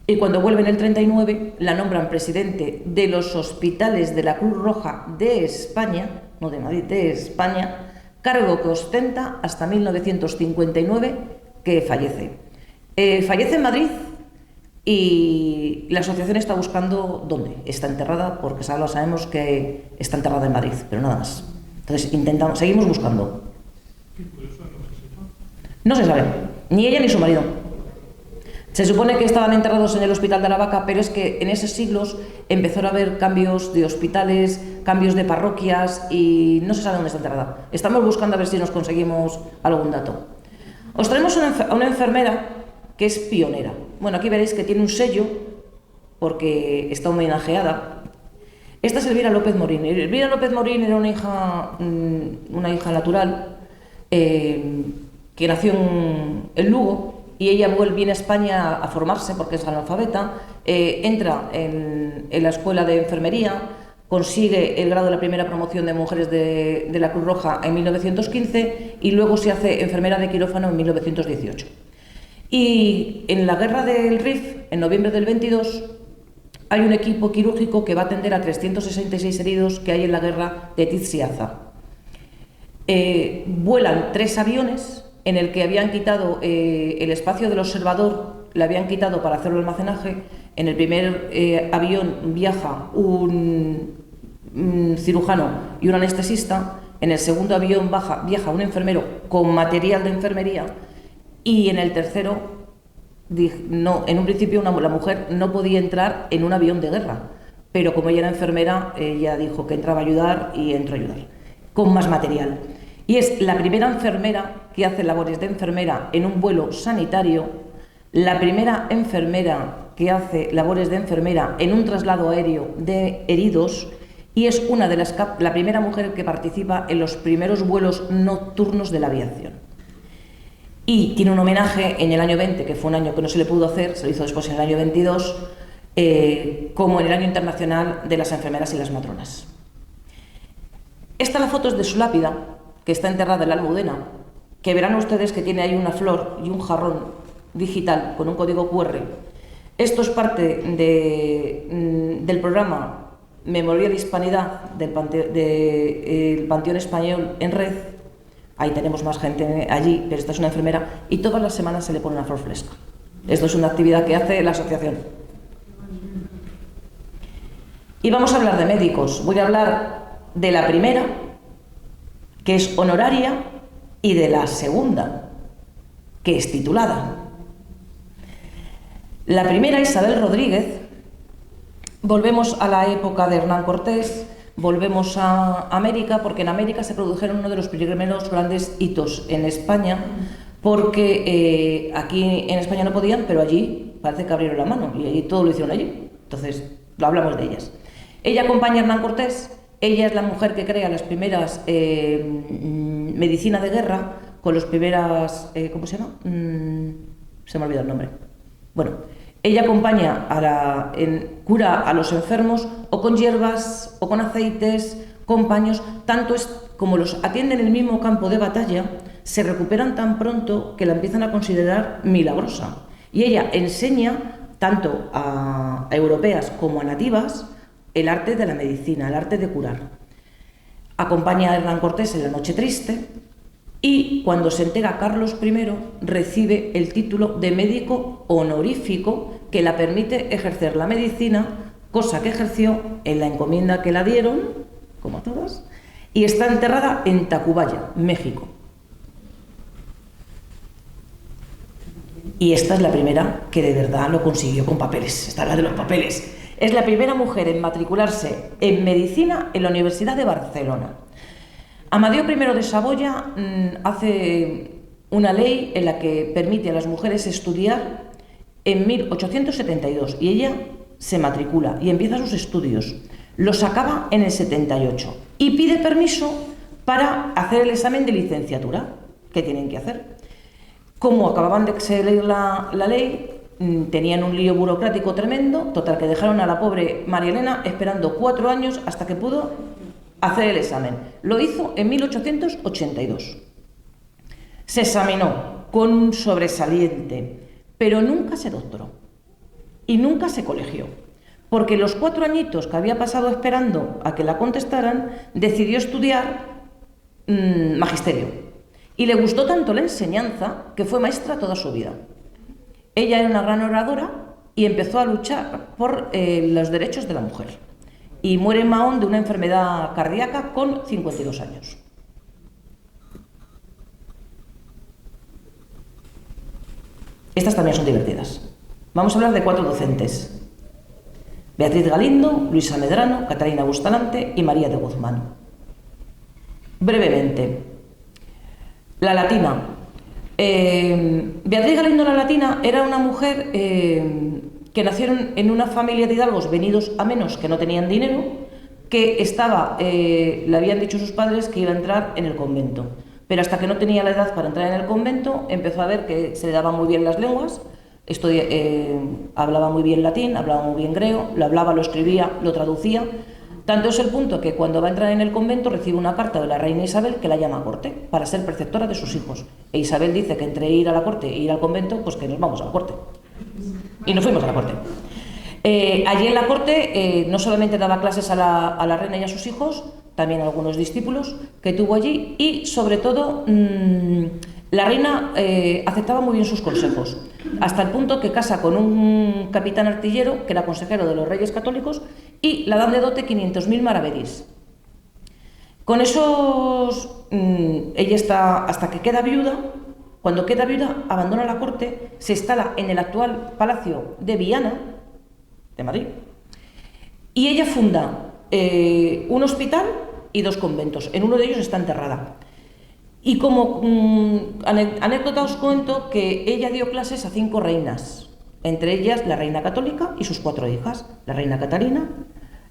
y cuando vuelve en el 39 la nombran presidente de los hospitales de la Cruz Roja de España, no de Madrid, de España, cargo que ostenta hasta 1959 que fallece. Fallece en Madrid y la asociación está buscando dónde está enterrada porque sabemos que está enterrada en Madrid, pero nada más. Entonces seguimos buscando. No se sabe, ni ella ni su marido. Se supone que estaban enterrados en el Hospital de Aravaca, pero es que en esos siglos empezaron a haber cambios de hospitales, cambios de parroquias y no se sabe dónde está enterrada. Estamos buscando a ver si nos conseguimos algún dato. Os traemos a una enfermera que es pionera. Bueno, aquí veréis que tiene un sello porque está homenajeada. Esta es Elvira López Morín. Elvira López Morín era una hija natural que nació en Lugo y ella viene a España a formarse porque es analfabeta, entra en la escuela de enfermería, consigue el grado de la primera promoción de mujeres de la Cruz Roja en 1915 y luego se hace enfermera de quirófano en 1918. Y en la guerra del Rif, en noviembre del 22, hay un equipo quirúrgico que va a atender a 366 heridos que hay en la guerra de Tziaza. Vuelan 3 aviones en el que habían quitado el espacio del observador, le habían quitado para hacer el almacenaje. En el primer avión viaja un cirujano y un anestesista, en el segundo avión viaja un enfermero con material de enfermería y en el tercero, en un principio la mujer no podía entrar en un avión de guerra, pero como ella era enfermera, ella dijo que entraba a ayudar y entró a ayudar, con más material. Y es la primera enfermera que hace labores de enfermera en un vuelo sanitario, la primera enfermera que hace labores de enfermera en un traslado aéreo de heridos y es la primera mujer que participa en los primeros vuelos nocturnos de la aviación. Y tiene un homenaje en el año 20, que fue un año que no se le pudo hacer, se lo hizo después en el año 22, como en el Año Internacional de las Enfermeras y las Matronas. La foto es de su lápida, que está enterrada en la Almudena, que verán ustedes que tiene ahí una flor y un jarrón digital con un código QR. Esto es parte del programa Memoria de Hispanidad del Panteón Español en Red. Ahí tenemos más gente allí, pero esta es una enfermera y todas las semanas se le pone una flor fresca. Esto es una actividad que hace la asociación. Y vamos a hablar de médicos. Voy a hablar de la primera, que es honoraria, y de la segunda, que es titulada. La primera, Isabel Rodríguez, volvemos a la época de Hernán Cortés, volvemos a América, porque en América se produjeron uno de los primeros grandes hitos en España, porque aquí en España no podían, pero allí parece que abrieron la mano, y allí todo lo hicieron allí. Entonces, hablamos de ellas. Ella acompaña a Hernán Cortés. Ella es la mujer que crea las primeras medicina de guerra con los primeras... ¿cómo se llama? Se me ha olvidado el nombre. Bueno, ella acompaña cura a los enfermos o con hierbas o con aceites, con paños, tanto es como los atienden en el mismo campo de batalla, se recuperan tan pronto que la empiezan a considerar milagrosa. Y ella enseña tanto a europeas como a nativas el arte de la medicina, el arte de curar. Acompaña a Hernán Cortés en la Noche Triste y cuando se entera Carlos I recibe el título de médico honorífico que la permite ejercer la medicina, cosa que ejerció en la encomienda que la dieron, como a todas, y está enterrada en Tacubaya, México. Y esta es la primera que de verdad lo consiguió con papeles. Esta es la de los papeles. Es la primera mujer en matricularse en medicina en la Universidad de Barcelona. Amadeo I de Saboya hace una ley en la que permite a las mujeres estudiar en 1872 y ella se matricula y empieza sus estudios. Los acaba en el 78 y pide permiso para hacer el examen de licenciatura. ¿Qué tienen que hacer? Como acababan de leer la ley, tenían un lío burocrático tremendo, total que dejaron a la pobre María Elena esperando 4 años hasta que pudo hacer el examen. Lo hizo en 1882. Se examinó con un sobresaliente, pero nunca se doctoró y nunca se colegió, porque los 4 añitos que había pasado esperando a que la contestaran, decidió estudiar magisterio. Y le gustó tanto la enseñanza que fue maestra toda su vida. Ella era una gran oradora y empezó a luchar por los derechos de la mujer. Y muere en Mahón de una enfermedad cardíaca con 52 años. Estas también son divertidas. Vamos a hablar de 4 docentes. Beatriz Galindo, Luisa Medrano, Catalina Bustamante y María de Guzmán. Brevemente. La Latina. Beatriz Galindo la Latina era una mujer que nacieron en una familia de hidalgos venidos a menos, que no tenían dinero, que le habían dicho sus padres que iba a entrar en el convento. Pero hasta que no tenía la edad para entrar en el convento, empezó a ver que se le daban muy bien las lenguas, hablaba muy bien latín, hablaba muy bien griego, lo hablaba, lo escribía, lo traducía. Tanto es el punto que cuando va a entrar en el convento recibe una carta de la reina Isabel que la llama a corte para ser preceptora de sus hijos. E Isabel dice que entre ir a la corte e ir al convento, pues que nos vamos a la corte. Y nos fuimos a la corte. Allí en la corte no solamente daba clases a la reina y a sus hijos, también a algunos discípulos que tuvo allí y sobre todo la reina aceptaba muy bien sus consejos, hasta el punto que casa con un capitán artillero que era consejero de los Reyes Católicos y la dan de dote 500.000 maravedís. Con esos, ella está hasta que queda viuda. Cuando queda viuda, abandona la corte, se instala en el actual Palacio de Viana, de Madrid, y ella funda un hospital y 2 conventos. En uno de ellos está enterrada. Y como anécdota os cuento que ella dio clases a 5 reinas, entre ellas la reina católica y sus 4 hijas, la reina Catalina,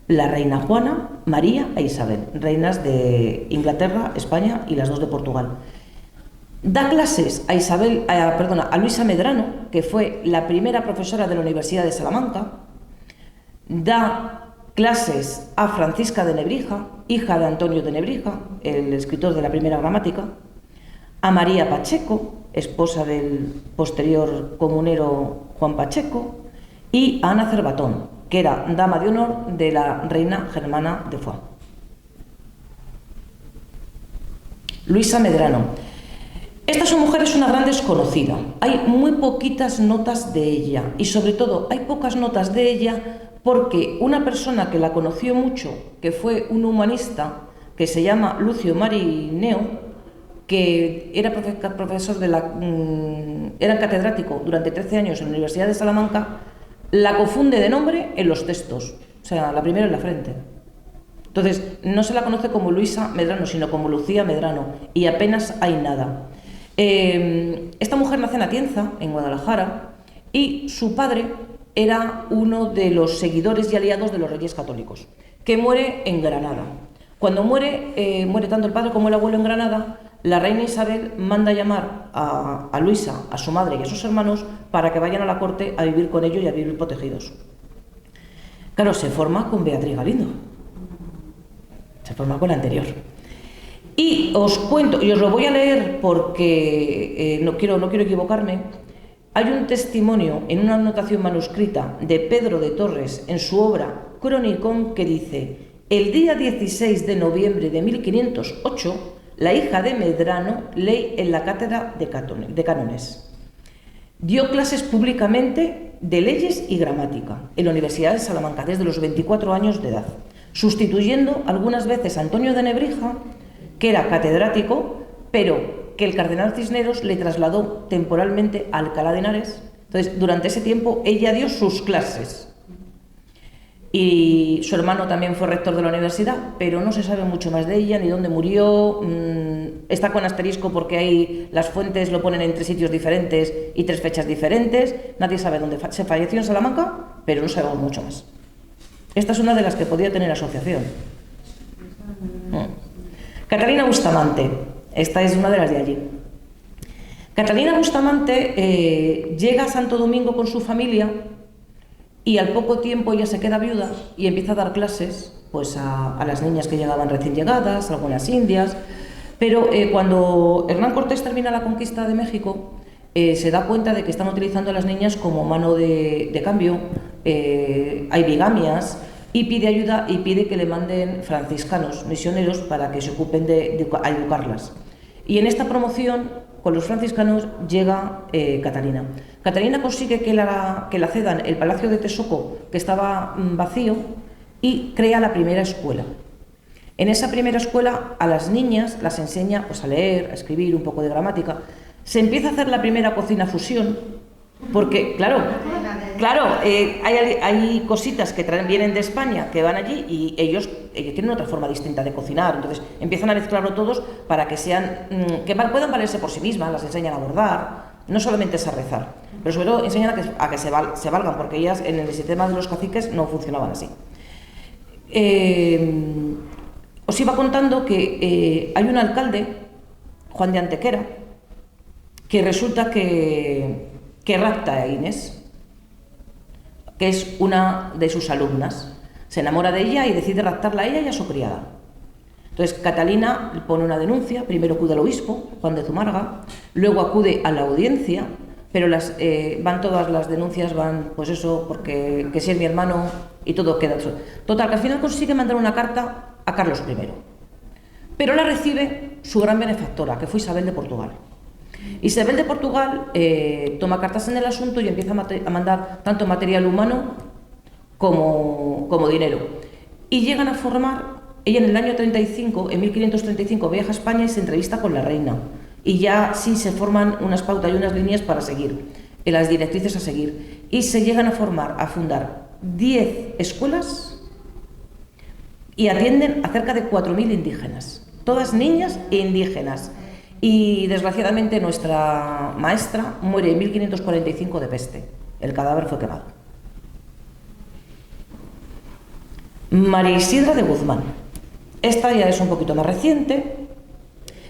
la reina Juana, María e Isabel, reinas de Inglaterra, España y las 2 de Portugal. Da clases a Luisa Medrano, que fue la primera profesora de la Universidad de Salamanca. Da clases a Francisca de Nebrija, hija de Antonio de Nebrija, el escritor de la primera gramática, a María Pacheco, esposa del posterior comunero Juan Pacheco, y a Ana Cervatón, que era dama de honor de la reina Germana de Foix. Luisa Medrano. Esta mujer es una gran desconocida. Hay muy poquitas notas de ella y sobre todo hay pocas notas de ella porque una persona que la conoció mucho, que fue un humanista que se llama Lucio Marineo, que era profesor era catedrático durante 13 años en la Universidad de Salamanca, la confunde de nombre en los textos, o sea, la primera en la frente. Entonces, no se la conoce como Luisa Medrano, sino como Lucía Medrano, y apenas hay nada. Esta mujer nace en Atienza, en Guadalajara, y su padre era uno de los seguidores y aliados de los Reyes Católicos, que muere en Granada. Cuando muere tanto el padre como el abuelo en Granada, la reina Isabel manda llamar a Luisa, a su madre y a sus hermanos para que vayan a la corte a vivir con ellos y a vivir protegidos. Claro, se forma con Beatriz Galindo, se forma con la anterior. Y os cuento, y os lo voy a leer porque no quiero equivocarme. Hay un testimonio en una anotación manuscrita de Pedro de Torres en su obra Cronicón que dice: el día 16 de noviembre de 1508, la hija de Medrano ley en la cátedra de cánones. Dio clases públicamente de leyes y gramática en la Universidad de Salamanca desde los 24 años de edad, sustituyendo algunas veces a Antonio de Nebrija, que era catedrático, pero que el cardenal Cisneros le trasladó temporalmente a Alcalá de Henares. Entonces, durante ese tiempo, ella dio sus clases. Y su hermano también fue rector de la universidad, pero no se sabe mucho más de ella, ni dónde murió. Está con asterisco porque ahí las fuentes lo ponen en 3 sitios diferentes y 3 fechas diferentes. Nadie sabe dónde se falleció en Salamanca, pero no sabemos mucho más. Esta es una de las que podía tener asociación. Catalina Bustamante, esta es una de las de allí. Catalina Bustamante llega a Santo Domingo con su familia y al poco tiempo ella se queda viuda y empieza a dar clases pues, a las niñas que llegaban recién llegadas, algunas indias, pero cuando Hernán Cortés termina la conquista de México, se da cuenta de que están utilizando a las niñas como mano de cambio, hay bigamias, y pide ayuda y pide que le manden franciscanos, misioneros, para que se ocupen de educarlas. Y en esta promoción, con los franciscanos, llega Catalina. Catalina consigue que la cedan el Palacio de Texcoco, que estaba vacío, y crea la primera escuela. En esa primera escuela a las niñas las enseña pues, a leer, a escribir, un poco de gramática. Se empieza a hacer la primera cocina fusión, porque, claro, hay cositas que vienen de España, que van allí, y ellos tienen otra forma distinta de cocinar. Entonces empiezan a mezclarlo todos para que puedan valerse por sí mismas, las enseñan a bordar, no solamente es a rezar, pero sobre todo enseñan a que se valgan, porque ellas en el sistema de los caciques no funcionaban así. Os iba contando que hay un alcalde, Juan de Antequera, que resulta que rapta a Inés, que es una de sus alumnas. Se enamora de ella y decide raptarla a ella y a su criada. Entonces Catalina pone una denuncia, primero acude al obispo, Juan de Zumárraga, luego acude a la audiencia, pero todas las denuncias van, pues eso, porque que si es mi hermano, y todo queda. Total, que al final consigue mandar una carta a Carlos I, pero la recibe su gran benefactora, que fue Isabel de Portugal. Isabel de Portugal toma cartas en el asunto y empieza a mandar tanto material humano como dinero. Y llegan a formar, ella en el año 35, en 1535, viaja a España y se entrevista con la reina. Y ya sí se forman unas pautas y unas líneas para seguir, las directrices a seguir. Y se llegan a fundar 10 escuelas y atienden a cerca de 4.000 indígenas, todas niñas e indígenas. Y desgraciadamente nuestra maestra muere en 1545 de peste. El cadáver fue quemado. María Isidra de Guzmán. Esta ya es un poquito más reciente.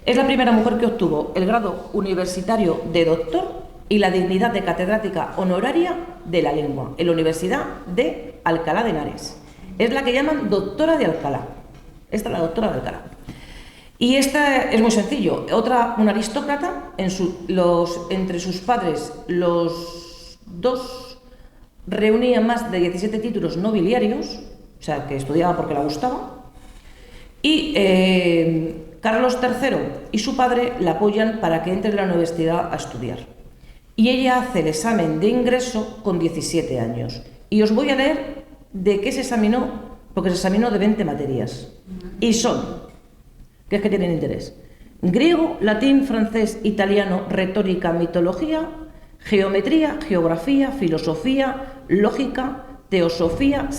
Es la primera mujer que obtuvo el grado universitario de doctor y la dignidad de catedrática honoraria de la lengua en la Universidad de Alcalá de Henares. Es la que llaman doctora de Alcalá. Esta es la doctora de Alcalá. Y esta es muy sencillo. Una aristócrata, entre sus padres los dos reunían más de 17 títulos nobiliarios, o sea, que estudiaba porque la gustaba, y Carlos III y su padre la apoyan para que entre en la universidad a estudiar. Y ella hace el examen de ingreso con 17 años. Y os voy a leer de qué se examinó, porque se examinó de 20 materias. Y son, que es que tienen interés: griego, latín, francés, italiano, retórica, mitología, geometría, geografía, filosofía, lógica, teosofía,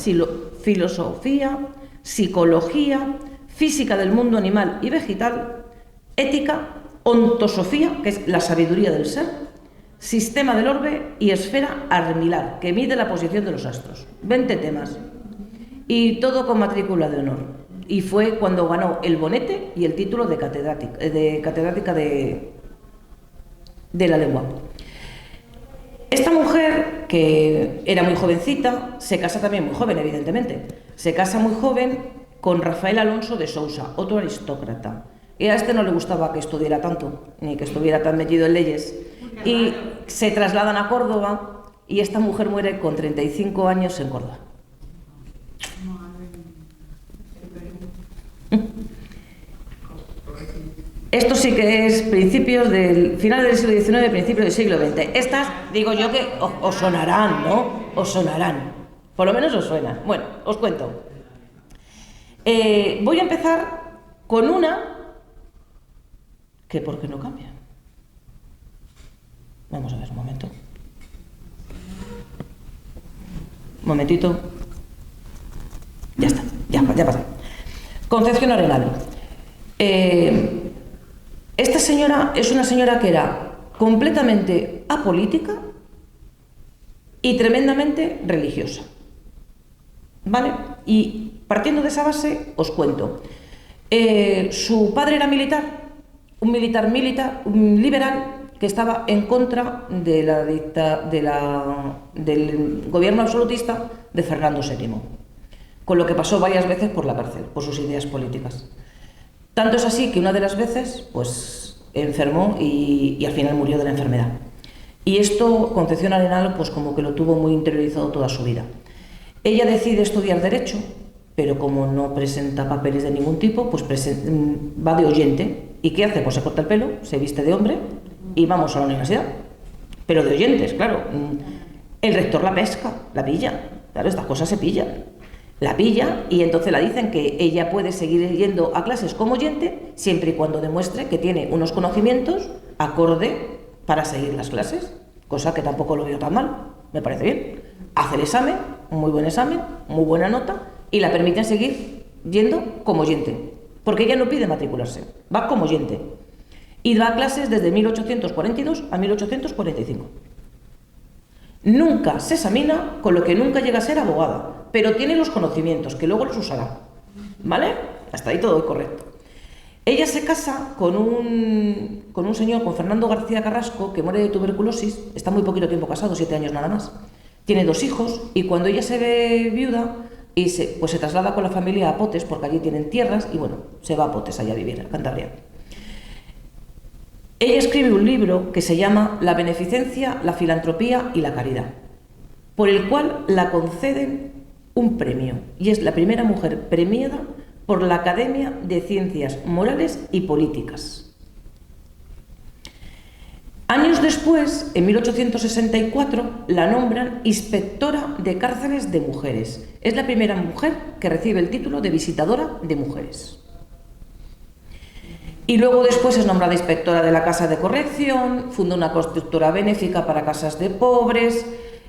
filosofía, psicología, física del mundo animal y vegetal, ética, ontosofía, que es la sabiduría del ser, sistema del orbe y esfera armilar, que mide la posición de los astros. 20 temas. Y todo con matrícula de honor. Y fue cuando ganó el bonete y el título de catedrática de la lengua. Esta mujer, que era muy jovencita, se casa también muy joven, evidentemente. Se casa muy joven con Rafael Alonso de Sousa, otro aristócrata. Y a este no le gustaba que estudiara tanto, ni que estuviera tan metido en leyes. Y se trasladan a Córdoba y esta mujer muere con 35 años en Córdoba. Esto sí que es principios del final del siglo XIX, principios del siglo XX. Estas, digo yo que os sonarán, ¿no? Os sonarán. Por lo menos os suenan. Bueno, os cuento. Voy a empezar con una que, ¿por qué no cambia? Vamos a ver un momento. Un momentito. Ya está, ya pasa. Concepción Arenal. Esta señora es una señora que era completamente apolítica y tremendamente religiosa. ¿Vale? Y partiendo de esa base, os cuento. Su padre era militar, un liberal, que estaba en contra del gobierno absolutista de Fernando VII, con lo que pasó varias veces por la cárcel, por sus ideas políticas. Tanto es así que una de las veces, pues, enfermó y al final murió de la enfermedad. Y esto, Concepción Arenal, pues como que lo tuvo muy interiorizado toda su vida. Ella decide estudiar Derecho, pero como no presenta papeles de ningún tipo, pues va de oyente. ¿Y qué hace? Pues se corta el pelo, se viste de hombre y vamos a la universidad. Pero de oyentes, claro. El rector la pesca, la pilla. Claro, estas cosas se pillan. La pilla y entonces la dicen que ella puede seguir yendo a clases como oyente siempre y cuando demuestre que tiene unos conocimientos acorde para seguir las clases, cosa que tampoco lo veo tan mal, me parece bien. Hace el examen, un muy buen examen, muy buena nota, y la permiten seguir yendo como oyente, porque ella no pide matricularse, va como oyente. Y da clases desde 1842 a 1845. Nunca se examina, con lo que nunca llega a ser abogada, pero tiene los conocimientos, que luego los usará. ¿Vale? Hasta ahí todo es correcto. Ella se casa con un señor, con Fernando García Carrasco, que muere de tuberculosis, está muy poquito tiempo casado, 7 años nada más. Tiene 2 hijos y cuando ella se ve viuda, pues se traslada con la familia a Potes, porque allí tienen tierras, y bueno, se va a Potes allá a vivir, a Cantabria. Ella escribe un libro que se llama La beneficencia, la filantropía y la caridad, por el cual la conceden un premio, y es la primera mujer premiada por la Academia de Ciencias Morales y Políticas. Años después, en 1864, la nombran inspectora de cárceles de mujeres. Es la primera mujer que recibe el título de visitadora de mujeres. Y luego después es nombrada inspectora de la Casa de Corrección, fundó una constructora benéfica para casas de pobres,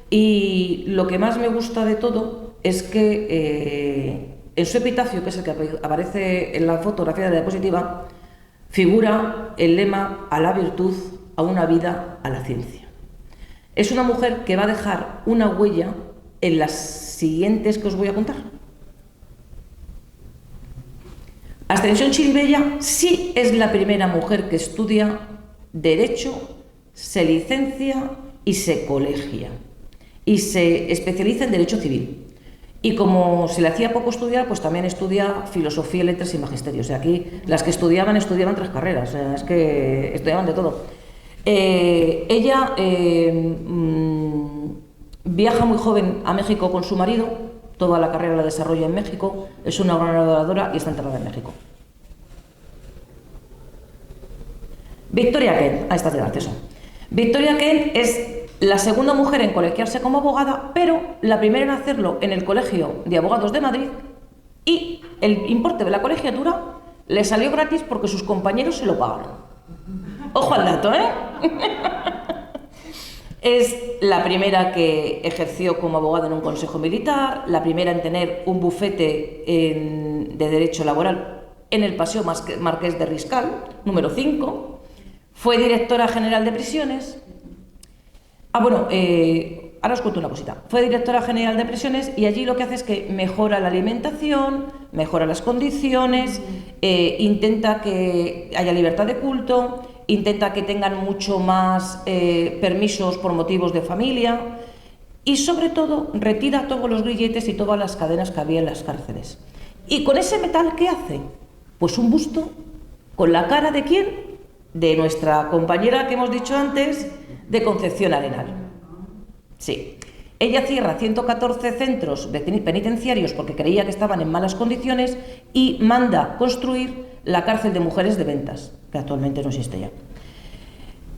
y lo que más me gusta de todo es que en su epitafio, que es el que aparece en la fotografía de la diapositiva, figura el lema a la virtud, a una vida, a la ciencia. Es una mujer que va a dejar una huella en las siguientes que os voy a contar. Ascensión Chiribella sí es la primera mujer que estudia Derecho, se licencia y se colegia. Y se especializa en Derecho Civil. Y como se le hacía poco estudiar, pues también estudia Filosofía, Letras y Magisterio. O sea, aquí las que estudiaban 3 carreras. O sea, es que estudiaban de todo. Ella viaja muy joven a México con su marido. Toda la carrera la desarrolla en México. Es una gran oradora y está enterrada en México. Victoria Kent. Esta es del acceso. Victoria Kent es la segunda mujer en colegiarse como abogada, pero la primera en hacerlo en el Colegio de Abogados de Madrid, y el importe de la colegiatura le salió gratis porque sus compañeros se lo pagaron. Ojo al dato, ¿eh? Es la primera que ejerció como abogada en un consejo militar, la primera en tener un bufete de derecho laboral en el Paseo Marqués de Riscal, número 5, fue directora general de prisiones. Ahora os cuento una cosita. Fue directora general de prisiones y allí lo que hace es que mejora la alimentación, mejora las condiciones, intenta que haya libertad de culto, intenta que tengan mucho más permisos por motivos de familia y sobre todo retira todos los grilletes y todas las cadenas que había en las cárceles. ¿Y con ese metal qué hace? Pues un busto con la cara ¿de quién? De nuestra compañera que hemos dicho antes, de Concepción Arenal. Sí. Ella cierra 114 centros penitenciarios porque creía que estaban en malas condiciones y manda construir la cárcel de mujeres de Ventas, que actualmente no existe ya.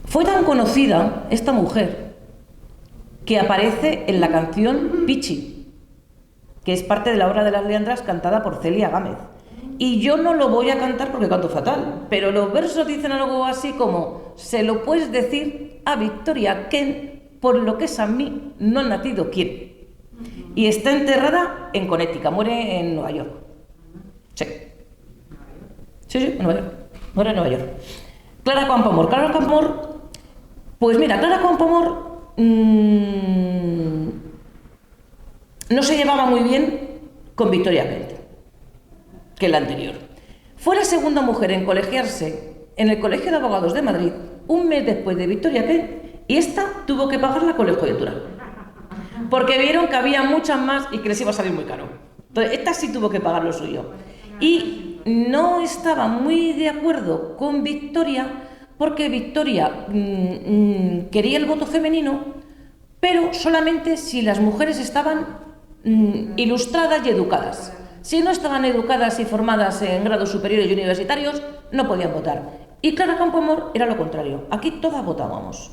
Fue tan conocida esta mujer que aparece en la canción Pichi, que es parte de la obra de las Leandras cantada por Celia Gámez. Y yo no lo voy a cantar porque canto fatal, pero los versos dicen algo así como: se lo puedes decir a Victoria Kent, por lo que es a mí, no ha nacido quién. Y está enterrada en Connecticut, muere en Nueva York. Sí. Sí, en Nueva York. Muere en Nueva York. Clara Campoamor. Clara Campoamor, pues mira, Clara Campoamor no se llevaba muy bien con Victoria Kent, que es la anterior. Fue la segunda mujer en colegiarse en el Colegio de Abogados de Madrid un mes después de Victoria Kent, y esta tuvo que pagar la colegiatura porque vieron que había muchas más y que les iba a salir muy caro. Entonces, esta sí tuvo que pagar lo suyo. Y no estaba muy de acuerdo con Victoria porque Victoria quería el voto femenino, pero solamente si las mujeres estaban ilustradas y educadas. Si no estaban educadas y formadas en grados superiores y universitarios, no podían votar. Y Clara Campoamor era lo contrario. Aquí todas votábamos.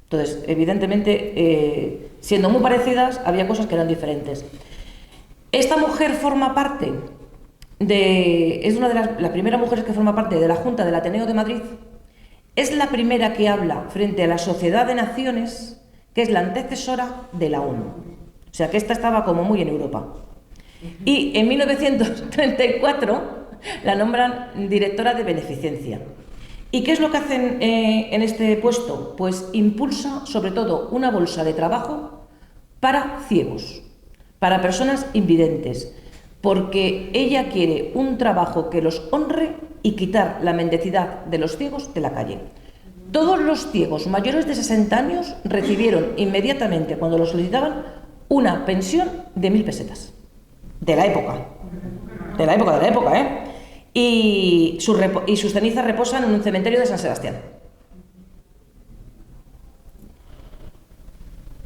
Entonces, evidentemente, siendo muy parecidas, había cosas que eran diferentes. Esta mujer forma parte es una de las primeras mujeres que forma parte de la Junta del Ateneo de Madrid. Es la primera que habla frente a la Sociedad de Naciones, que es la antecesora de la ONU. O sea, que esta estaba como muy en Europa. Y en 1934 la nombran directora de beneficencia. ¿Y qué es lo que hacen en este puesto? Pues impulsa sobre todo una bolsa de trabajo para ciegos, para personas invidentes, porque ella quiere un trabajo que los honre y quitar la mendicidad de los ciegos de la calle. Todos los ciegos mayores de 60 años recibieron inmediatamente, cuando lo solicitaban, una pensión de 1.000 pesetas. De la época, ¿eh? Y sus cenizas reposan en un cementerio de San Sebastián.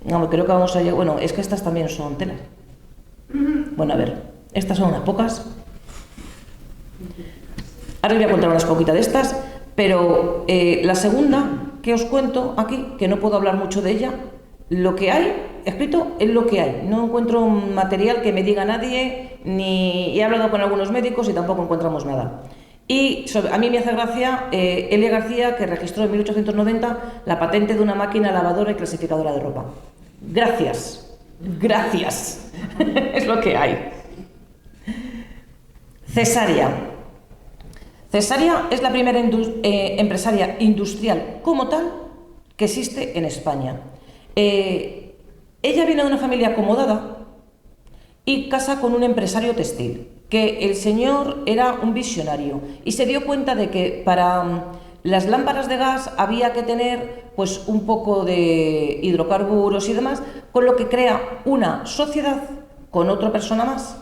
No, creo que vamos a llegar... Bueno, es que estas también son telas. Bueno, a ver, estas son unas pocas. Ahora os voy a contar unas poquitas de estas, pero la segunda que os cuento aquí, que no puedo hablar mucho de ella, lo que hay escrito es lo que hay. No encuentro un material que me diga nadie, ni he hablado con algunos médicos y tampoco encontramos nada. Y a mí me hace gracia Elia García, que registró en 1890 la patente de una máquina lavadora y clasificadora de ropa. Gracias, gracias. Es lo que hay. Cesárea. Cesárea es la primera empresaria industrial como tal que existe en España. Ella viene de una familia acomodada y casa con un empresario textil, que el señor era un visionario y se dio cuenta de que para las lámparas de gas había que tener pues un poco de hidrocarburos y demás, con lo que crea una sociedad con otra persona más,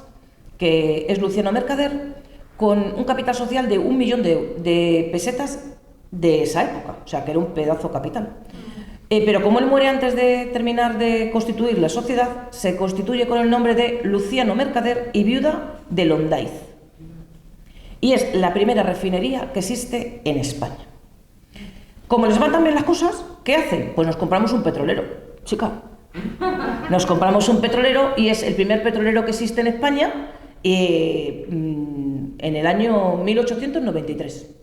que es Luciano Mercader, con un capital social de 1 millón de pesetas de esa época, o sea que era un pedazo capital. Pero como él muere antes de terminar de constituir la sociedad, se constituye con el nombre de Luciano Mercader y viuda de Londaiz. Y es la primera refinería que existe en España. Como les van tan bien las cosas, ¿qué hacen? Pues nos compramos un petrolero, chica. Nos compramos un petrolero y es el primer petrolero que existe en España en el año 1893.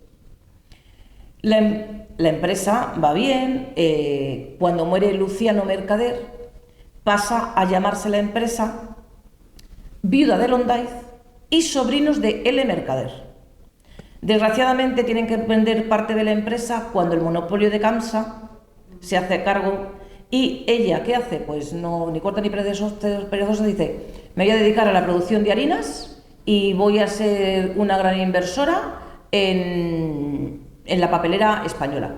La empresa va bien. Cuando muere Luciano Mercader pasa a llamarse la empresa Viuda de Londaiz y Sobrinos de L. Mercader. Desgraciadamente tienen que vender parte de la empresa cuando el monopolio de Camsa se hace cargo y ella, ¿qué hace? Pues no, ni corta ni perezosa, dice: me voy a dedicar a la producción de harinas y voy a ser una gran inversora en la papelera española.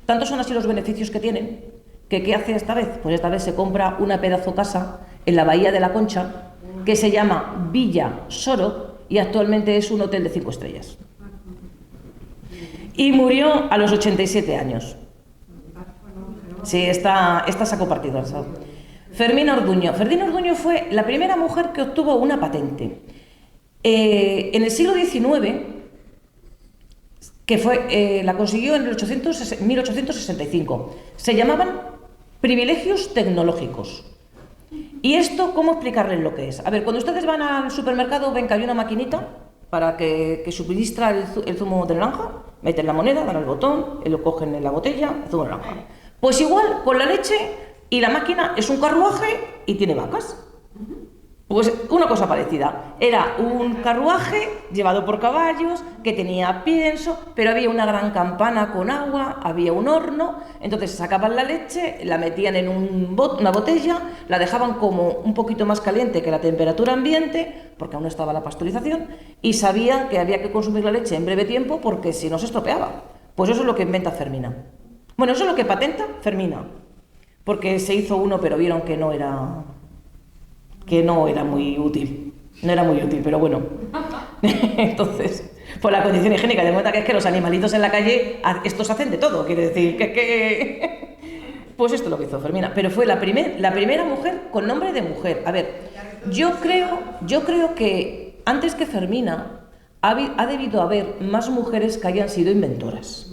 Tantos son así los beneficios que tienen, que ¿qué hace esta vez? Pues esta vez se compra una pedazo casa en la Bahía de la Concha, que se llama Villa Soro, y actualmente es un hotel de 5 estrellas. Y murió a los 87 años. Sí, esta sacó partido. Fermina Orduño. Fermina Orduño fue la primera mujer que obtuvo una patente. En el siglo XIX, que la consiguió en el 1865. Se llamaban privilegios tecnológicos. ¿Y esto cómo explicarles lo que es? A ver, cuando ustedes van al supermercado ven que hay una maquinita para que suministra el zumo de naranja, meten la moneda, dan al botón, lo cogen en la botella, el zumo de naranja. Pues igual con la leche, y la máquina es un carruaje y tiene vacas. Pues una cosa parecida. Era un carruaje llevado por caballos que tenía pienso, pero había una gran campana con agua, había un horno, entonces sacaban la leche, la metían en una botella, la dejaban como un poquito más caliente que la temperatura ambiente, porque aún no estaba la pasteurización, y sabían que había que consumir la leche en breve tiempo porque si no se estropeaba. Pues eso es lo que inventa Fermina. Bueno, eso es lo que patenta Fermina, porque se hizo uno pero vieron que no era muy útil. No era muy útil, pero bueno. Entonces, por la condición higiénica, de cuenta que es que los animalitos en la calle, estos hacen de todo, quiere decir que... Pues esto es lo que hizo Fermina, pero fue la primera mujer con nombre de mujer. A ver, yo creo que antes que Fermina ha debido haber más mujeres que hayan sido inventoras.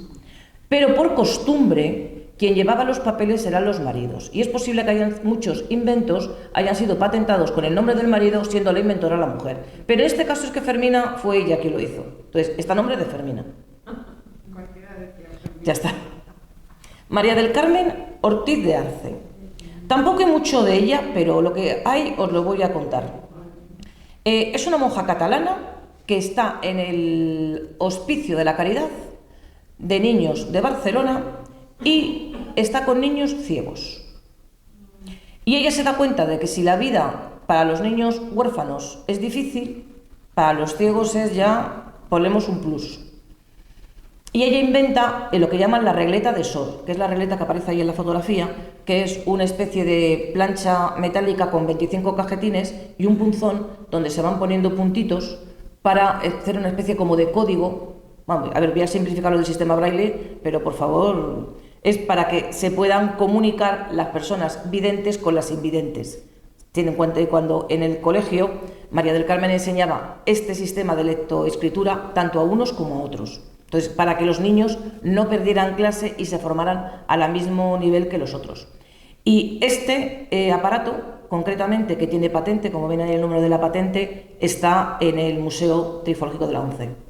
Pero por costumbre, quien llevaba los papeles eran los maridos. Y es posible que muchos inventos hayan sido patentados con el nombre del marido, siendo la inventora la mujer. Pero en este caso es que Fermina fue ella quien lo hizo. Entonces, está a nombre de Fermina. Ya está. María del Carmen Ortiz de Arce. Tampoco hay mucho de ella, pero lo que hay os lo voy a contar. Es una monja catalana que está en el Hospicio de la Caridad de Niños de Barcelona y está con niños ciegos. Y ella se da cuenta de que si la vida para los niños huérfanos es difícil, para los ciegos es ya, ponemos un plus. Y ella inventa lo que llaman la regleta de Sor, que es la regleta que aparece ahí en la fotografía, que es una especie de plancha metálica con 25 cajetines y un punzón donde se van poniendo puntitos para hacer una especie como de código. Vamos, a ver, voy a simplificar lo del sistema Braille, pero por favor, es para que se puedan comunicar las personas videntes con las invidentes. Tienen en cuenta que cuando en el colegio María del Carmen enseñaba este sistema de lectoescritura tanto a unos como a otros. Entonces, para que los niños no perdieran clase y se formaran al mismo nivel que los otros. Y este aparato, concretamente, que tiene patente, como ven ahí el número de la patente, está en el Museo Trifológico de la ONCE.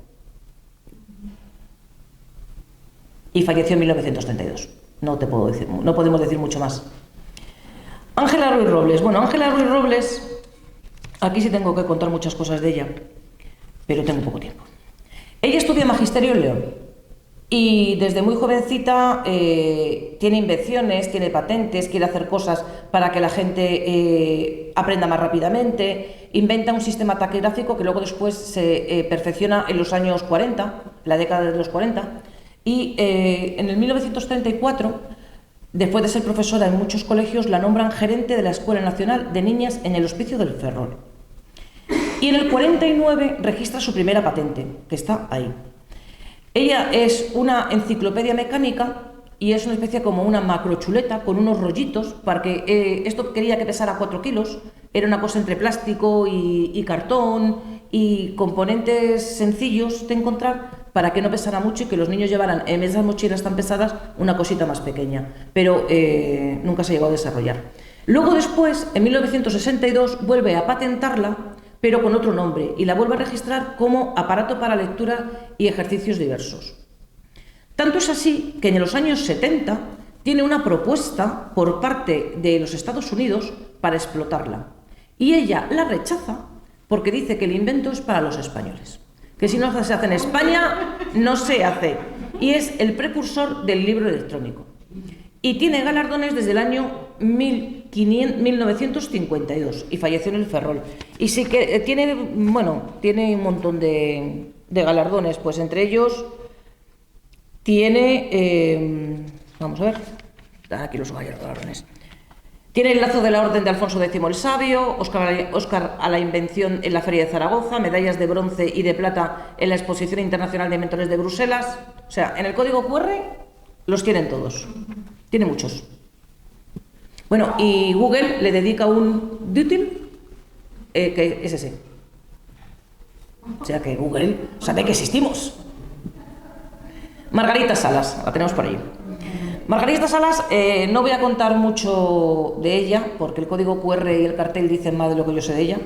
Y falleció en 1932. No podemos decir mucho más. Ángela Ruiz Robles. Bueno, Ángela Ruiz Robles, aquí sí tengo que contar muchas cosas de ella, pero tengo poco tiempo. Ella estudia Magisterio en León y desde muy jovencita tiene invenciones, tiene patentes, quiere hacer cosas para que la gente aprenda más rápidamente, inventa un sistema taquigráfico que luego después se perfecciona en los años 40, la década de los 40, y en el 1934, después de ser profesora en muchos colegios, la nombran gerente de la Escuela Nacional de Niñas en el Hospicio del Ferrol. Y en el 49 registra su primera patente, que está ahí. Ella es una enciclopedia mecánica y es una especie como una macrochuleta con unos rollitos para que esto quería que pesara 4 kilos, era una cosa entre plástico y cartón y componentes sencillos de encontrar para que no pesara mucho y que los niños llevaran en esas mochilas tan pesadas una cosita más pequeña, pero nunca se llegó a desarrollar. Luego después, en 1962, vuelve a patentarla, pero con otro nombre, y la vuelve a registrar como aparato para lectura y ejercicios diversos. Tanto es así que en los años 70 tiene una propuesta por parte de los Estados Unidos para explotarla. Y ella la rechaza porque dice que el invento es para los españoles. Que si no se hace en España, no se hace. Y es el precursor del libro electrónico. Y tiene galardones desde el año 1952 y falleció en el Ferrol. Y sí que tiene un montón de galardones, pues entre ellos tiene, vamos a ver, aquí los galardones. Tiene el lazo de la Orden de Alfonso X el Sabio, Óscar a la invención en la Feria de Zaragoza, medallas de bronce y de plata en la Exposición Internacional de Inventores de Bruselas. O sea, en el código QR los tienen todos. Tiene muchos. Bueno, y Google le dedica un dútil, que es ese. O sea que Google sabe que existimos. Margarita Salas, la tenemos por ahí. Margarita Salas, no voy a contar mucho de ella, porque el código QR y el cartel dicen más de lo que yo sé de ella.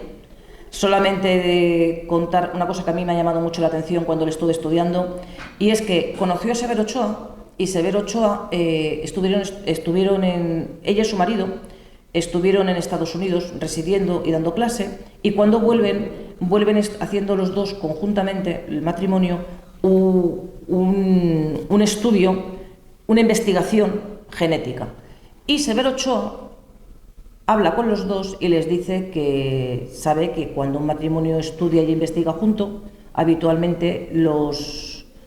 Solamente de contar una cosa que a mí me ha llamado mucho la atención cuando le estuve estudiando, y es que conoció a Severo Ochoa y Severo Ochoa ella y su marido estuvieron en Estados Unidos residiendo y dando clase, y cuando vuelven haciendo los dos conjuntamente, el matrimonio, un estudio, una investigación genética. Y Severo Ochoa habla con los dos y les dice que sabe que cuando un matrimonio estudia y investiga junto, habitualmente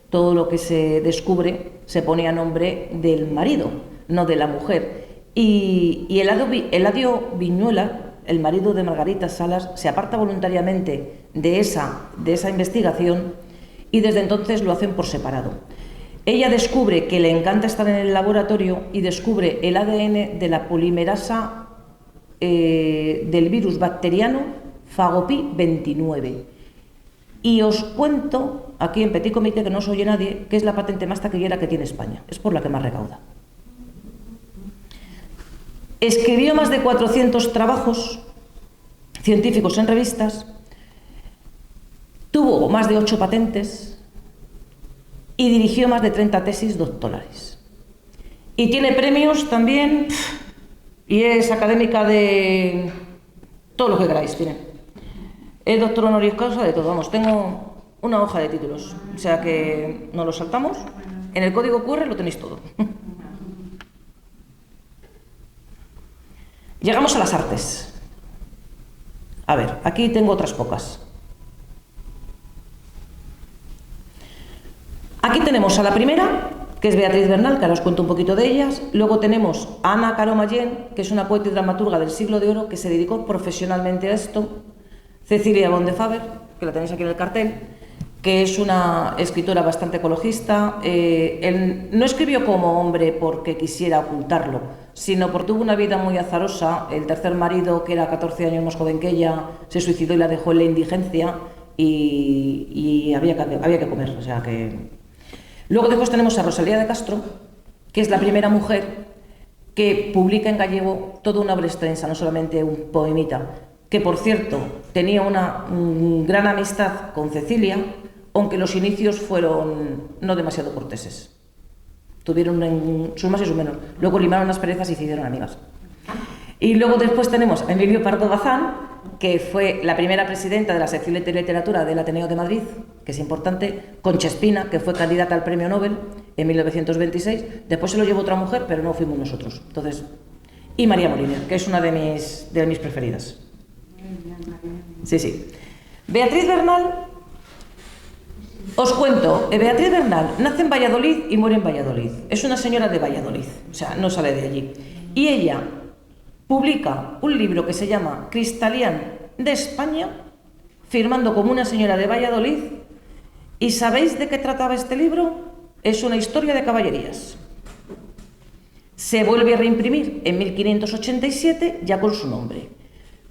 todo lo que se descubre se pone a nombre del marido, no de la mujer. Y Eladio Viñuela, el marido de Margarita Salas, se aparta voluntariamente de esa investigación, y desde entonces lo hacen por separado. Ella descubre que le encanta estar en el laboratorio y descubre el ADN de la polimerasa del virus bacteriano Fagopi 29. Y os cuento aquí en petit comité, que no os oye nadie, que es la patente más taquillera que tiene España. Es por la que más recauda. Escribió más de 400 trabajos científicos en revistas, tuvo más de 8 patentes y dirigió más de 30 tesis doctorales. Y tiene premios también, y es académica de todo lo que queráis, tiene. Es doctor honoris causa de todo, vamos, tengo una hoja de títulos, o sea que no lo saltamos. En el código QR lo tenéis todo. Llegamos a las artes. A ver, aquí tengo otras pocas. Aquí tenemos a la primera, que es Beatriz Bernal, que ahora os cuento un poquito de ellas. Luego tenemos a Ana Caro Mallén, que es una poeta y dramaturga del siglo de oro, que se dedicó profesionalmente a esto. Cecilia Bon de Faber, que la tenéis aquí en el cartel, que es una escritora bastante ecologista. Él no escribió como hombre porque quisiera ocultarlo, sino porque tuvo una vida muy azarosa. El tercer marido, que era 14 años más joven que ella, se suicidó y la dejó en la indigencia, y había que comer, o sea que... Luego después tenemos a Rosalía de Castro, que es la primera mujer que publica en gallego toda una obra extensa, no solamente un poemita, que por cierto tenía una gran amistad con Cecilia, aunque los inicios fueron no demasiado corteses. Tuvieron sus más y sus menos. Luego limaron las perezas y se hicieron amigas. Y luego después tenemos a Emilio Pardo Bazán, que fue la primera presidenta de la sección de literatura del Ateneo de Madrid, que es importante. Concha Espina, que fue candidata al premio Nobel en 1926. Después se lo llevó otra mujer, pero no fuimos nosotros. Entonces, y María Moliner, que es una de mis preferidas. Sí, sí. Beatriz Bernal, os cuento, Beatriz Bernal nace en Valladolid y muere en Valladolid. Es una señora de Valladolid, o sea, no sale de allí. Y ella publica un libro que se llama Cristalian de España, firmando como una señora de Valladolid. ¿Y sabéis de qué trataba este libro? Es una historia de caballerías. Se vuelve a reimprimir en 1587, ya con su nombre.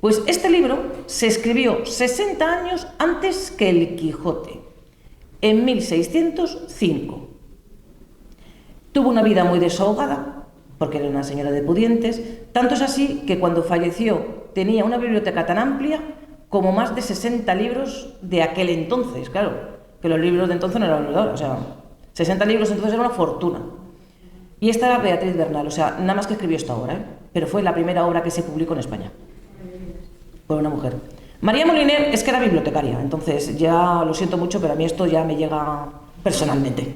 Pues este libro se escribió 60 años antes que El Quijote, en 1605. Tuvo una vida muy desahogada, porque era una señora de pudientes. Tanto es así que cuando falleció tenía una biblioteca tan amplia como más de 60 libros de aquel entonces. Claro, que los libros de entonces no eran los de ahora, o sea, 60 libros entonces era una fortuna. Y esta era Beatriz Bernal, o sea, nada más que escribió esta obra, pero fue la primera obra que se publicó en España por una mujer. María Moliner es que era bibliotecaria, entonces ya lo siento mucho, pero a mí esto ya me llega personalmente.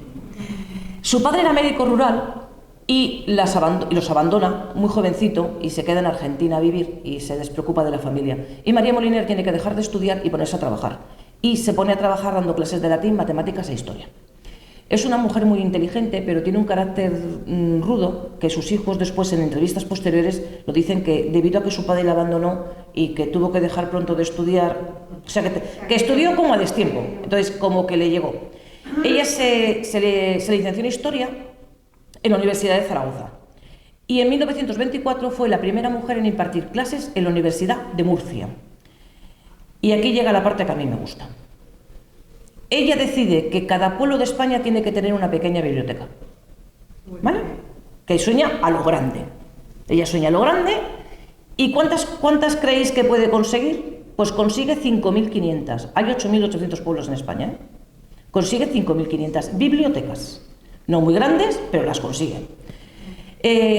Su padre era médico rural y los abandona muy jovencito y se queda en Argentina a vivir y se despreocupa de la familia. Y María Moliner tiene que dejar de estudiar y ponerse a trabajar. Y se pone a trabajar dando clases de latín, matemáticas e historia. Es una mujer muy inteligente, pero tiene un carácter rudo, que sus hijos después en entrevistas posteriores lo dicen, que debido a que su padre la abandonó y que tuvo que dejar pronto de estudiar, o sea, que estudió como a destiempo, entonces como que le llegó. Ella se licenció en Historia en la Universidad de Zaragoza y en 1924 fue la primera mujer en impartir clases en la Universidad de Murcia. Y aquí llega la parte que a mí me gusta. Ella decide que cada pueblo de España tiene que tener una pequeña biblioteca, ¿vale? Que sueña a lo grande. Ella sueña a lo grande. ¿Y cuántas creéis que puede conseguir? Pues consigue 5.500. Hay 8.800 pueblos en España, ¿eh? Consigue 5.500 bibliotecas. No muy grandes, pero las consigue.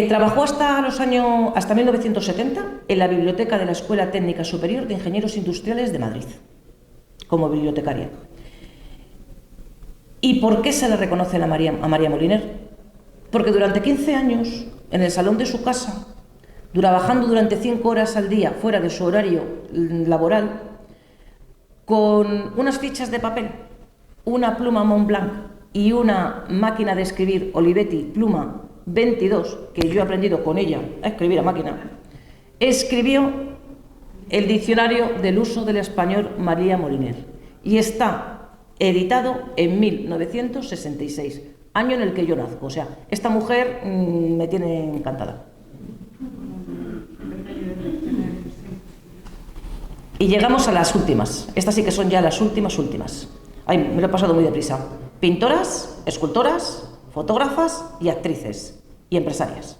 Trabajó hasta 1970 en la biblioteca de la Escuela Técnica Superior de Ingenieros Industriales de Madrid, como bibliotecaria. ¿Y por qué se le reconoce a María Moliner? Porque durante 15 años, en el salón de su casa, trabajando durante 5 horas al día fuera de su horario laboral, con unas fichas de papel, una pluma Montblanc y una máquina de escribir Olivetti Pluma 22, que yo he aprendido con ella a escribir a máquina, escribió el diccionario del uso del español María Moliner y está editado en 1966, año en el que yo nazco. O sea, esta mujer me tiene encantada. Y llegamos a las últimas. Estas sí que son ya las últimas. Ay, me lo he pasado muy deprisa. Pintoras, escultoras, fotógrafas y actrices y empresarias.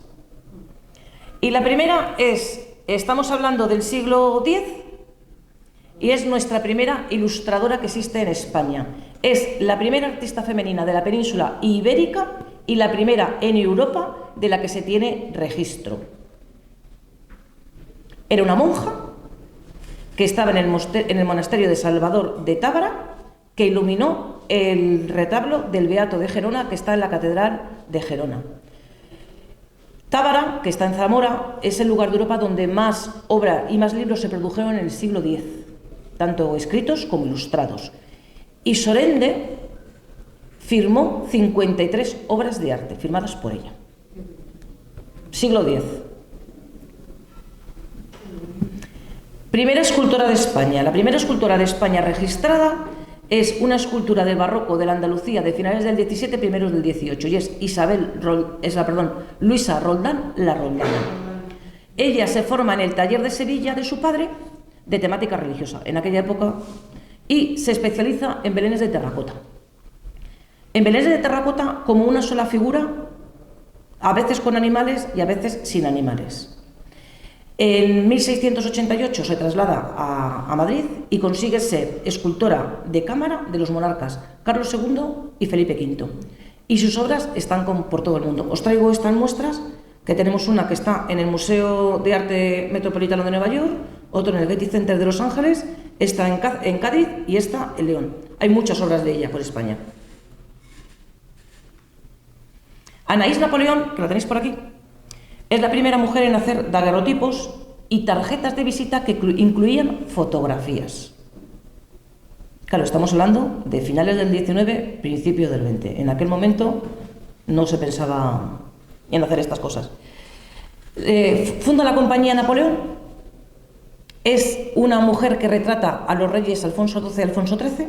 Y la primera estamos hablando del siglo X y es nuestra primera ilustradora que existe en España. Es la primera artista femenina de la península ibérica y la primera en Europa de la que se tiene registro. Era una monja que estaba en el monasterio de Salvador de Tábara, que iluminó el retablo del Beato de Gerona que está en la Catedral de Gerona. Tábara, que está en Zamora, es el lugar de Europa donde más obra y más libros se produjeron en el siglo X, tanto escritos como ilustrados. Y Sorende firmó 53 obras de arte firmadas por ella. Siglo X. Primera escultora de España. La primera escultora de España registrada es una escultura del barroco de la Andalucía de finales del 17, primeros del 18, y es Luisa Roldán, la Roldana. Ella se forma en el taller de Sevilla de su padre, de temática religiosa, en aquella época, y se especializa en belenes de terracota. En belenes de terracota como una sola figura, a veces con animales y a veces sin animales. En 1688 se traslada a Madrid y consigue ser escultora de cámara de los monarcas Carlos II y Felipe V. Y sus obras están por todo el mundo. Os traigo estas muestras, que tenemos una que está en el Museo de Arte Metropolitano de Nueva York, otro en el Getty Center de Los Ángeles, esta en Cádiz y esta en León. Hay muchas obras de ella por España. Anaïs Napoleón, que la tenéis por aquí, es la primera mujer en hacer daguerrotipos y tarjetas de visita que incluían fotografías. Claro, estamos hablando de finales del 19, principios del 20. En aquel momento no se pensaba en hacer estas cosas. Funda la compañía Napoleón. Es una mujer que retrata a los reyes Alfonso XII y Alfonso XIII.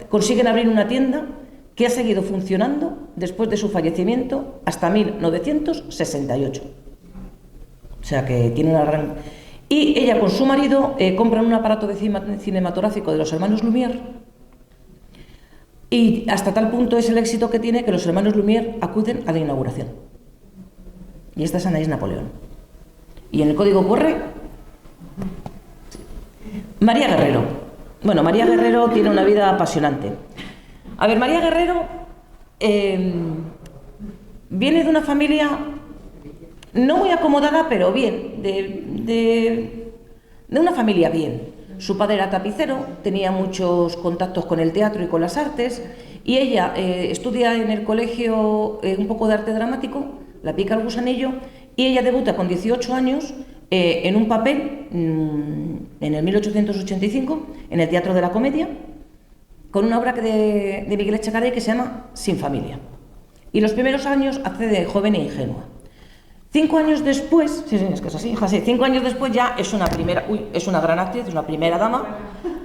Consiguen abrir una tienda que ha seguido funcionando después de su fallecimiento hasta 1968. O sea que tiene una gran... Y ella con su marido compran un aparato cinematográfico de los hermanos Lumière, y hasta tal punto es el éxito que tiene que los hermanos Lumière acuden a la inauguración. Y esta es Anaïs Napoleón. Y en el código QR, María Guerrero. Bueno, María Guerrero tiene una vida apasionante. A ver, María Guerrero viene de una familia no muy acomodada, pero bien, de una familia bien. Su padre era tapicero, tenía muchos contactos con el teatro y con las artes, y ella estudia en el colegio un poco de arte dramático, la pica el gusanillo, y ella debuta con 18 años en un papel en el 1885 en el Teatro de la Comedia, con una obra de Miguel Echegaray que se llama Sin familia. Y los primeros años hace de joven e ingenua. 5 años después, sí, es que es así, hija, sí, 5 años después ya es una gran actriz, es una primera dama,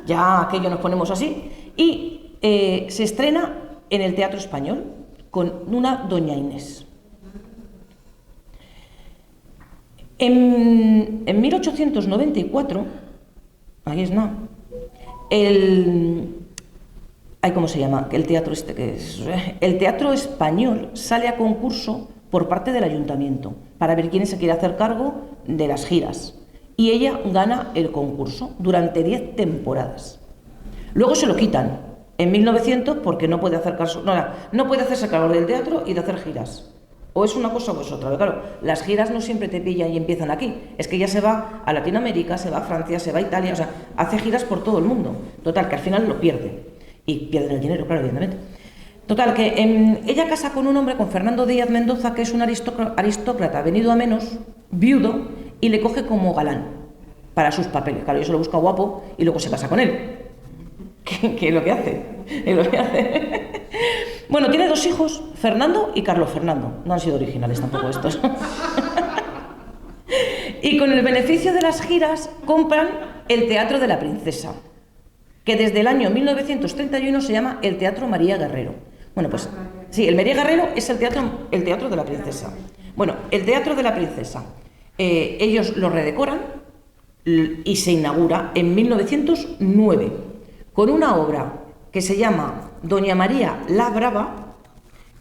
ya aquello nos ponemos así, y se estrena en el Teatro Español con una Doña Inés. En 1894, ahí es nada, ¿cómo se llama? El Teatro Español sale a concurso por parte del ayuntamiento para ver quién se quiere hacer cargo de las giras. Y ella gana el concurso durante 10 temporadas. Luego se lo quitan en 1900 porque no puede no puede hacerse cargo del teatro y de hacer giras. O es una cosa o es otra. Pero claro, las giras no siempre te pillan y empiezan aquí. Es que ella se va a Latinoamérica, se va a Francia, se va a Italia, o sea, hace giras por todo el mundo. Total, que al final lo pierde. Y pierden el dinero, claro, evidentemente. Total, que ella casa con un hombre, con Fernando Díaz Mendoza, que es un aristócrata venido a menos, viudo, y le coge como galán para sus papeles. Claro, ella se lo busca guapo y luego se casa con él. ¿Qué es lo que hace? Es lo que hace. Bueno, tiene 2 hijos, Fernando y Carlos Fernando. No han sido originales tampoco estos. Y con el beneficio de las giras compran el Teatro de la Princesa, que desde el año 1931 se llama el Teatro María Guerrero. Bueno, pues sí, el María Guerrero es el teatro de la Princesa. Bueno, el Teatro de la Princesa, ellos lo redecoran y se inaugura en 1909 con una obra que se llama Doña María la Brava,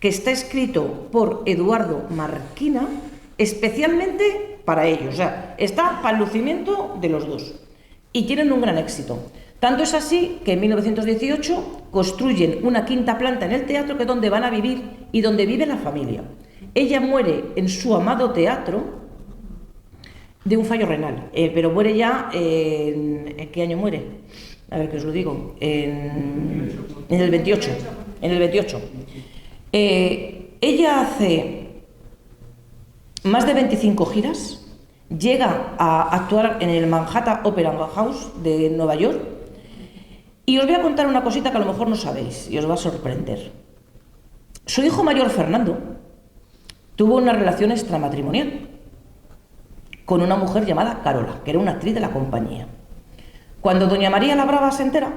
que está escrito por Eduardo Marquina, especialmente para ellos. O sea, está para el lucimiento de los dos. Y tienen un gran éxito. Tanto es así que en 1918 construyen una 5ª planta en el teatro, que es donde van a vivir y donde vive la familia. Ella muere en su amado teatro de un fallo renal, pero muere ya ¿en qué año muere? A ver que os lo digo, en el 28. En el 28. Ella hace más de 25 giras, llega a actuar en el Manhattan Opera House de Nueva York, y os voy a contar una cosita que a lo mejor no sabéis y os va a sorprender. Su hijo mayor, Fernando, tuvo una relación extramatrimonial con una mujer llamada Carola, que era una actriz de la compañía. Cuando Doña María la Brava se entera,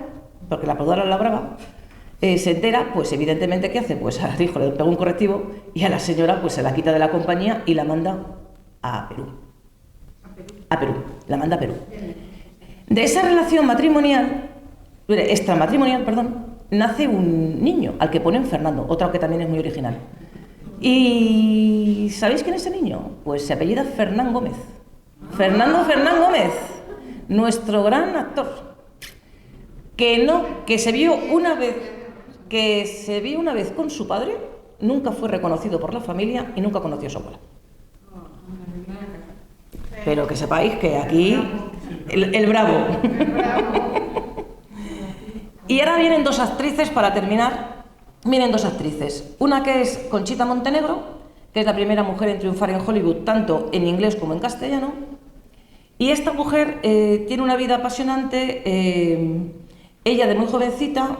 porque la apodaron la Brava, se entera, pues evidentemente, ¿qué hace? Pues al hijo le pega un correctivo y a la señora pues se la quita de la compañía y la manda a Perú. A Perú, la manda a Perú. De esa relación extramatrimonial, nace un niño al que ponen Fernando, otro que también es muy original. ¿Y sabéis quién es ese niño? Pues se apellida Fernán Gómez. Fernán Gómez, nuestro gran actor, que se vio una vez con su padre, nunca fue reconocido por la familia y nunca conoció a su abuela. Pero que sepáis que aquí el bravo. Y ahora vienen 2 actrices para terminar. Vienen 2 actrices. Una que es Conchita Montenegro, que es la primera mujer en triunfar en Hollywood, tanto en inglés como en castellano. Y esta mujer tiene una vida apasionante. Ella, de muy jovencita,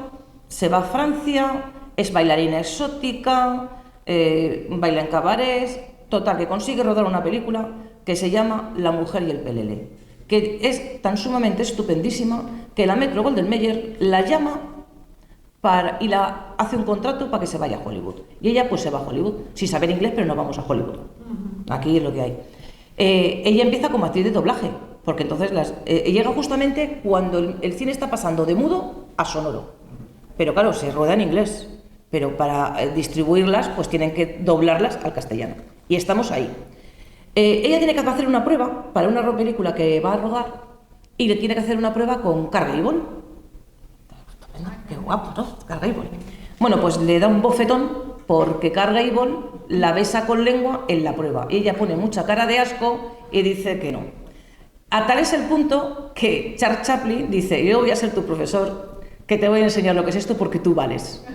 se va a Francia, es bailarina exótica, baila en cabarets. Total, que consigue rodar una película que se llama La mujer y el pelele, que es tan sumamente estupendísima que la Metro-Goldwyn-Mayer la llama y la hace un contrato para que se vaya a Hollywood. Y ella pues se va a Hollywood, sin saber inglés, pero no vamos a Hollywood. Aquí es lo que hay. Ella empieza como actriz de doblaje, porque entonces llega justamente cuando el cine está pasando de mudo a sonoro. Pero claro, se rueda en inglés, pero para distribuirlas pues tienen que doblarlas al castellano. Y estamos ahí. Ella tiene que hacer una prueba para una película que va a rodar y le tiene que hacer una prueba con Clark Gable. Qué guapo, ¿no? Clark Gable. Bueno, pues le da un bofetón porque Clark Gable la besa con lengua en la prueba. Y ella pone mucha cara de asco y dice que no. A tal es el punto que Charles Chaplin dice: yo voy a ser tu profesor, que te voy a enseñar lo que es esto porque tú vales.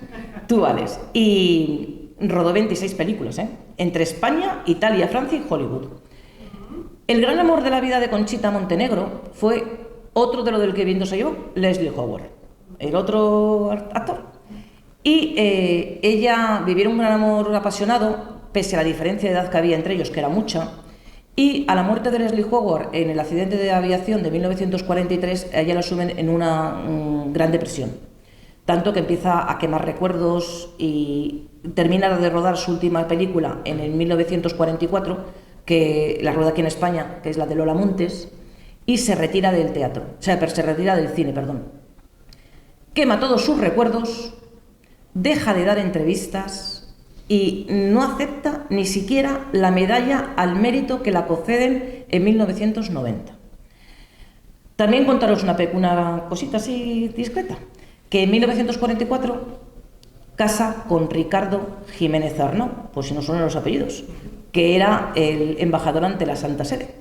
Tú vales. Y rodó 26 películas, entre España, Italia, Francia y Hollywood. El gran amor de la vida de Conchita Montenegro fue otro de lo del que viendo se llevó, Leslie Howard, el otro actor. Y ella vivieron un gran amor apasionado, pese a la diferencia de edad que había entre ellos, que era mucha. Y a la muerte de Leslie Howard en el accidente de aviación de 1943, a ella la sumen en una gran depresión. Tanto que empieza a quemar recuerdos y termina de rodar su última película en el 1944, que la rueda aquí en España, que es la de Lola Montes, y se retira del teatro, se retira del cine, Quema todos sus recuerdos, deja de dar entrevistas y no acepta ni siquiera la medalla al mérito que la conceden en 1990. También contaros una cosita así discreta. que en 1944 casa con Ricardo Jiménez Arnau, por si no suenan los apellidos, que era el embajador ante la Santa Sede.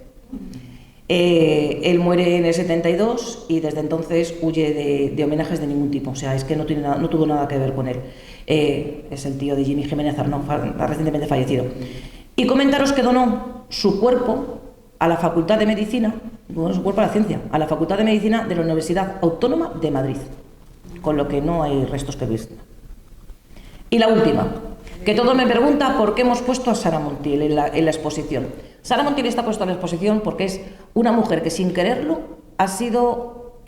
Él muere en el 72 y desde entonces huye de homenajes de ningún tipo, o sea, es que no tuvo nada que ver con él. Es el tío de Jimmy Jiménez Arnau, recientemente fallecido. Y comentaros que donó su cuerpo a la Facultad de Medicina, donó su cuerpo a la ciencia, a la Facultad de Medicina de la Universidad Autónoma de Madrid, con lo que no hay restos que ver. Y la última, que todo me pregunta por qué hemos puesto a Sara Montiel en la exposición. Sara Montiel está puesta en la exposición porque es una mujer que sin quererlo ha sido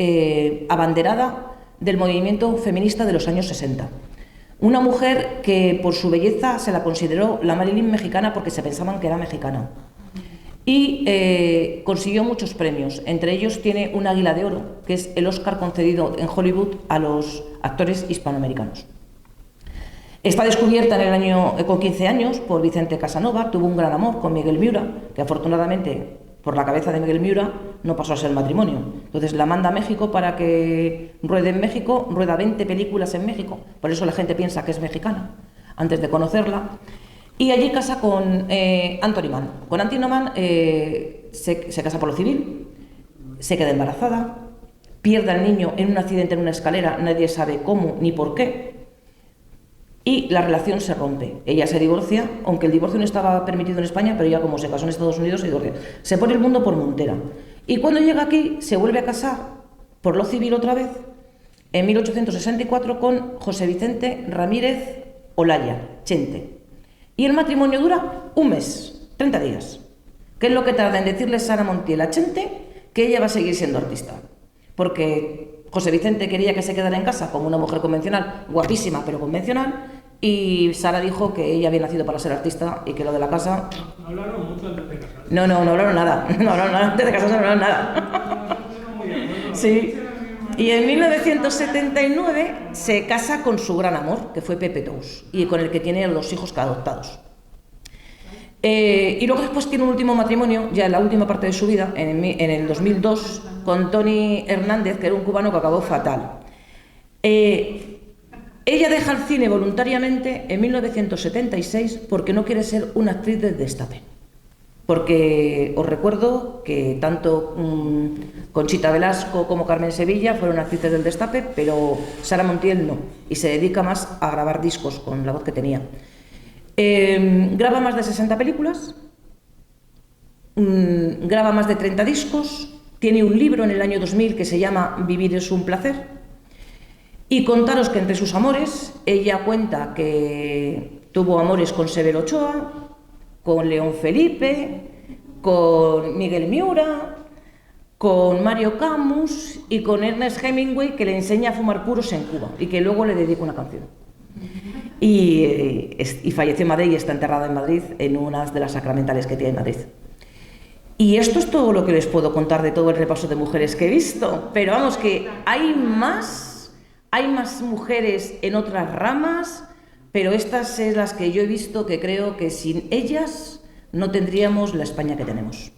abanderada del movimiento feminista de los años 60. Una mujer que por su belleza se la consideró la Marilyn mexicana porque se pensaban que era mexicana. Y consiguió muchos premios, entre ellos tiene un Águila de Oro, que es el Oscar concedido en Hollywood a los actores hispanoamericanos. Está descubierta en el año, con 15 años por Vicente Casanova, tuvo un gran amor con Miguel Miura, que afortunadamente por la cabeza de Miguel Miura no pasó a ser matrimonio. Entonces la manda a México para que ruede en México, rueda 20 películas en México, por eso la gente piensa que es mexicana, antes de conocerla. Y allí casa con Anthony Mann. Con Anthony Mann se casa por lo civil, se queda embarazada, pierde al niño en un accidente en una escalera, nadie sabe cómo ni por qué, y la relación se rompe. Ella se divorcia, aunque el divorcio no estaba permitido en España, pero ella como se casó en Estados Unidos se divorcia. Se pone el mundo por montera. Y cuando llega aquí se vuelve a casar por lo civil otra vez, en 1864 con José Vicente Ramírez Olaya, Chente. Y el matrimonio dura un mes, 30 días. ¿Qué es lo que tarda en decirle Sara Montiel a Chente? Que ella va a seguir siendo artista. Porque José Vicente quería que se quedara en casa como una mujer convencional, guapísima pero convencional, y Sara dijo que ella había nacido para ser artista y que lo de la casa... No hablaron mucho antes de casarse. No hablaron nada. No hablaron nada, antes de casarse no hablaron nada. Sí. Y en 1979 se casa con su gran amor, que fue Pepe Tous, y con el que tiene 2 hijos adoptados. Y luego después tiene un último matrimonio, ya en la última parte de su vida, en el 2002, con Tony Hernández, que era un cubano que acabó fatal. Ella deja el cine voluntariamente en 1976 porque no quiere ser una actriz del Destape. Porque os recuerdo que tanto Conchita Velasco como Carmen Sevilla fueron actrices del Destape, pero Sara Montiel no, y se dedica más a grabar discos con la voz que tenía. Graba más de 60 películas, graba más de 30 discos, tiene un libro en el año 2000 que se llama Vivir es un placer, y contaros que entre sus amores, ella cuenta que tuvo amores con Severo Ochoa, con León Felipe, con Miguel Miura, con Mario Camus y con Ernest Hemingway, que le enseña a fumar puros en Cuba y que luego le dedica una canción. Y falleció en Madrid y está enterrada en Madrid, en una de las sacramentales que tiene en Madrid. Y esto es todo lo que les puedo contar de todo el repaso de mujeres que he visto, pero vamos, que hay más mujeres en otras ramas, pero estas son las que yo he visto, que creo que sin ellas no tendríamos la España que tenemos.